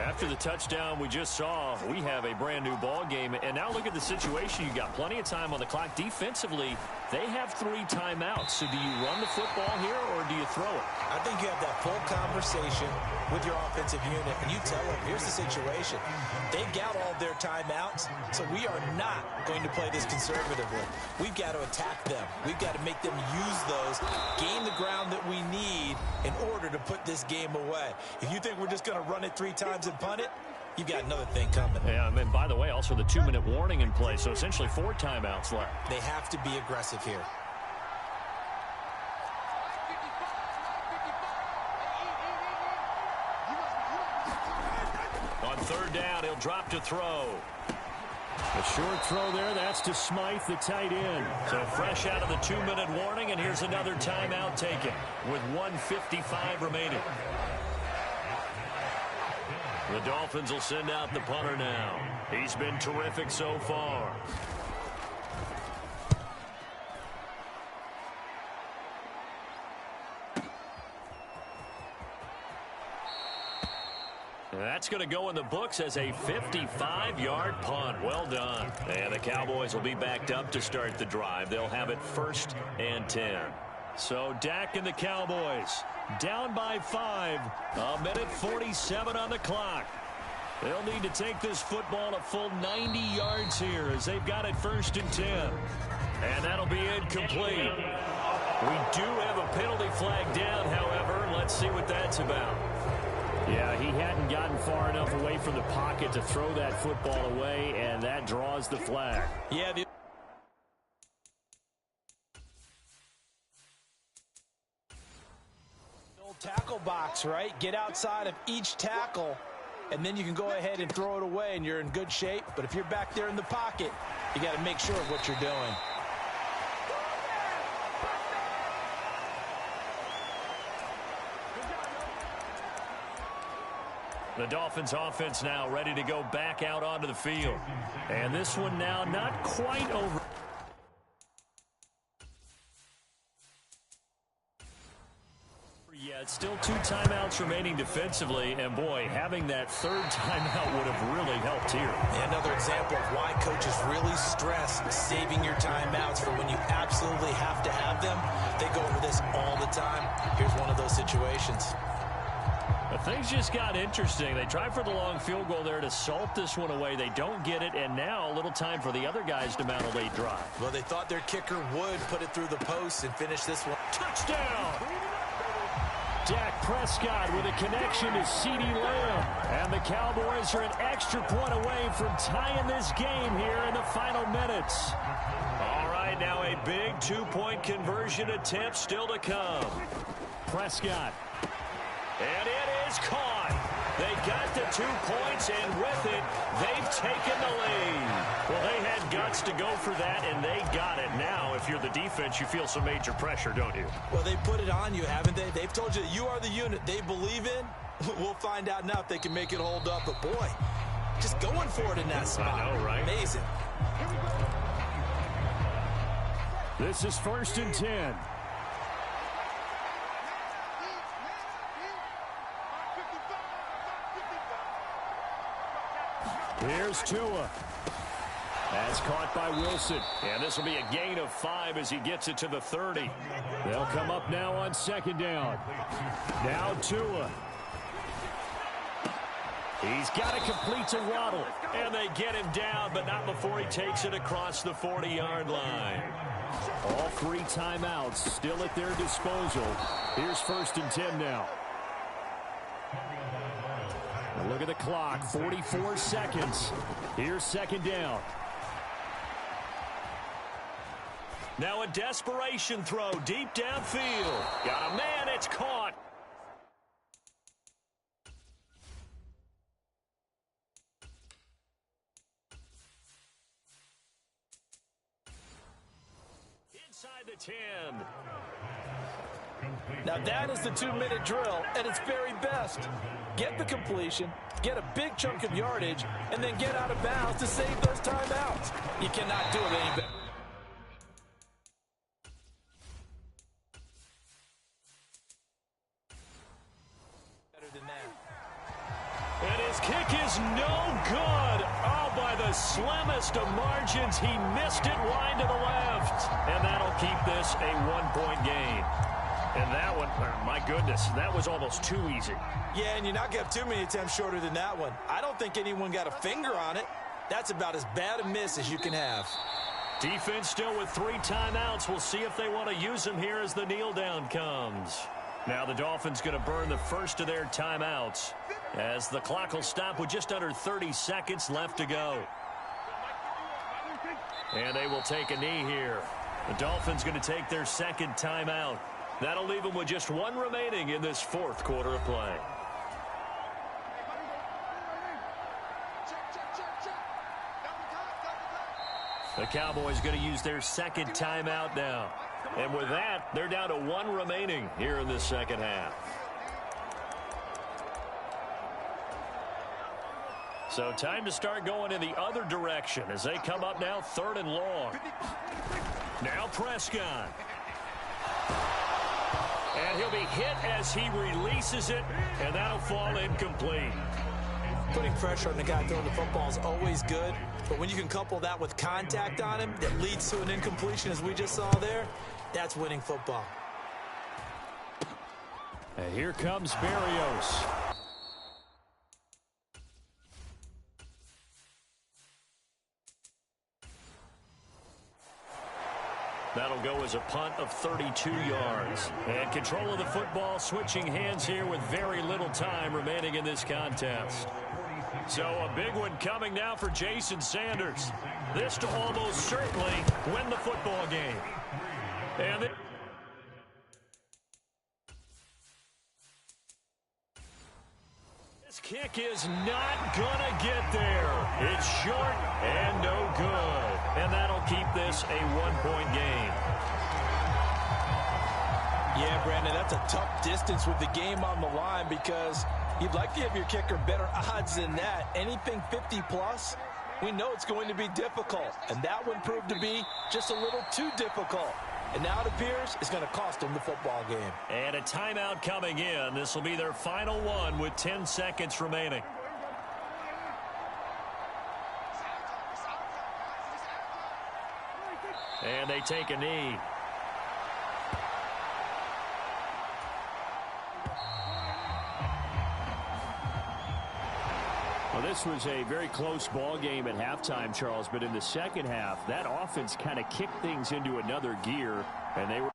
After the touchdown we just saw, we have a brand new ball game. And now look at the situation. You got plenty of time on the clock. Defensively, they have 3 timeouts. So do you run the football here or do you throw it? I think you have that full conversation with your offensive unit, and you tell them, here's the situation. They've got all their timeouts, so we are not going to play this conservatively. We've got to attack them. We've got to make them use those, gain the ground that we need in order to put this game away. If you think we're just going to run it 3 times and punt it, you've got another thing coming. Yeah, and by the way, also the 2-minute warning in play, so essentially 4 timeouts left. They have to be aggressive here. On 3rd down, he'll drop to throw. A short throw there. That's to Smythe, the tight end. So fresh out of the 2-minute warning, and here's another timeout taken with 1:55 remaining. The Dolphins will send out the punter now. He's been terrific so far. That's going to go in the books as a 55-yard punt. Well done. And the Cowboys will be backed up to start the drive. They'll have it 1st and 10. So Dak and the Cowboys down by 5. 1:47 on the clock. They'll need to take this football a full 90 yards here as they've got it 1st and 10. And that'll be incomplete. We do have a penalty flag down, however. Let's see what that's about. Yeah, he hadn't gotten far enough away from the pocket to throw that football away, and that draws the flag. Yeah, tackle box, right? Get outside of each tackle, and then you can go ahead and throw it away, and you're in good shape. But if you're back there in the pocket, you got to make sure of what you're doing. The Dolphins offense now ready to go back out onto the field. And this one now not quite over. Yeah, it's still 2 timeouts remaining defensively. And, boy, having that 3rd timeout would have really helped here. Another example of why coaches really stress saving your timeouts for when you absolutely have to have them. They go over this all the time. Here's one of those situations. But things just got interesting. They tried for the long field goal there to salt this one away. They don't get it, and now a little time for the other guys to mount a late drive. Well, they thought their kicker would put it through the post and finish this one. Touchdown! Dak Prescott with a connection to CeeDee Lamb. And the Cowboys are an extra point away from tying this game here in the final minutes. All right, now a big 2-point conversion attempt still to come. Prescott. And it is caught. They got the 2 points, and with it, they've taken the lead. Well, they had guts to go for that, and they got it. Now, if you're the defense, you feel some major pressure, don't you? Well, they put it on you, haven't they? They've told you you are the unit they believe in. We'll find out now if they can make it hold up. But, boy, just going for it in that spot. I know, right? Amazing. This is 1st and 10. Here's Tua. That's caught by Wilson. And this will be a gain of 5 as he gets it to the 30. They'll come up now on second down. Now Tua. He's got to complete to Waddle. And they get him down, but not before he takes it across the 40-yard line. All 3 timeouts still at their disposal. Here's 1st and 10 now. Now look at the clock, 44 seconds. Here's 2nd down. Now a desperation throw deep downfield. Got a man, it's caught. Inside the 10. Now that is the 2-minute drill at its very best. Get the completion, get a big chunk of yardage, and then get out of bounds to save those timeouts. You cannot do it any better. And his kick is no good. Oh, by the slimmest of margins, he missed it wide to the left. And that'll keep this a 1-point game. And that one, my goodness, that was almost too easy. Yeah, and you're not going to have too many attempts shorter than that one. I don't think anyone got a finger on it. That's about as bad a miss as you can have. Defense still with 3 timeouts. We'll see if they want to use them here as the kneel down comes. Now the Dolphins going to burn the first of their timeouts as the clock will stop with just under 30 seconds left to go. And they will take a knee here. The Dolphins going to take their 2nd timeout. That'll leave them with just 1 remaining in this 4th quarter of play. The Cowboys going to use their 2nd timeout now. And with that, they're down to 1 remaining here in the 2nd half. So time to start going in the other direction as they come up now 3rd and long. Now Prescott. And he'll be hit as he releases it, and that'll fall incomplete. Putting pressure on the guy throwing the football is always good, but when you can couple that with contact on him that leads to an incompletion as we just saw there, that's winning football. And here comes Berrios. That'll go as a punt of 32 yards. And control of the football switching hands here with very little time remaining in this contest. So a big one coming now for Jason Sanders. This to almost certainly win the football game. And this kick is not gonna get there. It's short and no good. And that'll keep this a 1-point game. Yeah, Brandon, that's a tough distance with the game on the line because you'd like to give your kicker better odds than that. Anything 50-plus, we know it's going to be difficult. And that one proved to be just a little too difficult. And now it appears it's going to cost them the football game. And a timeout coming in. This will be their final one with 10 seconds remaining. And they take a knee. Well, this was a very close ball game at halftime, Charles, but in the 2nd half, that offense kind of kicked things into another gear, and they were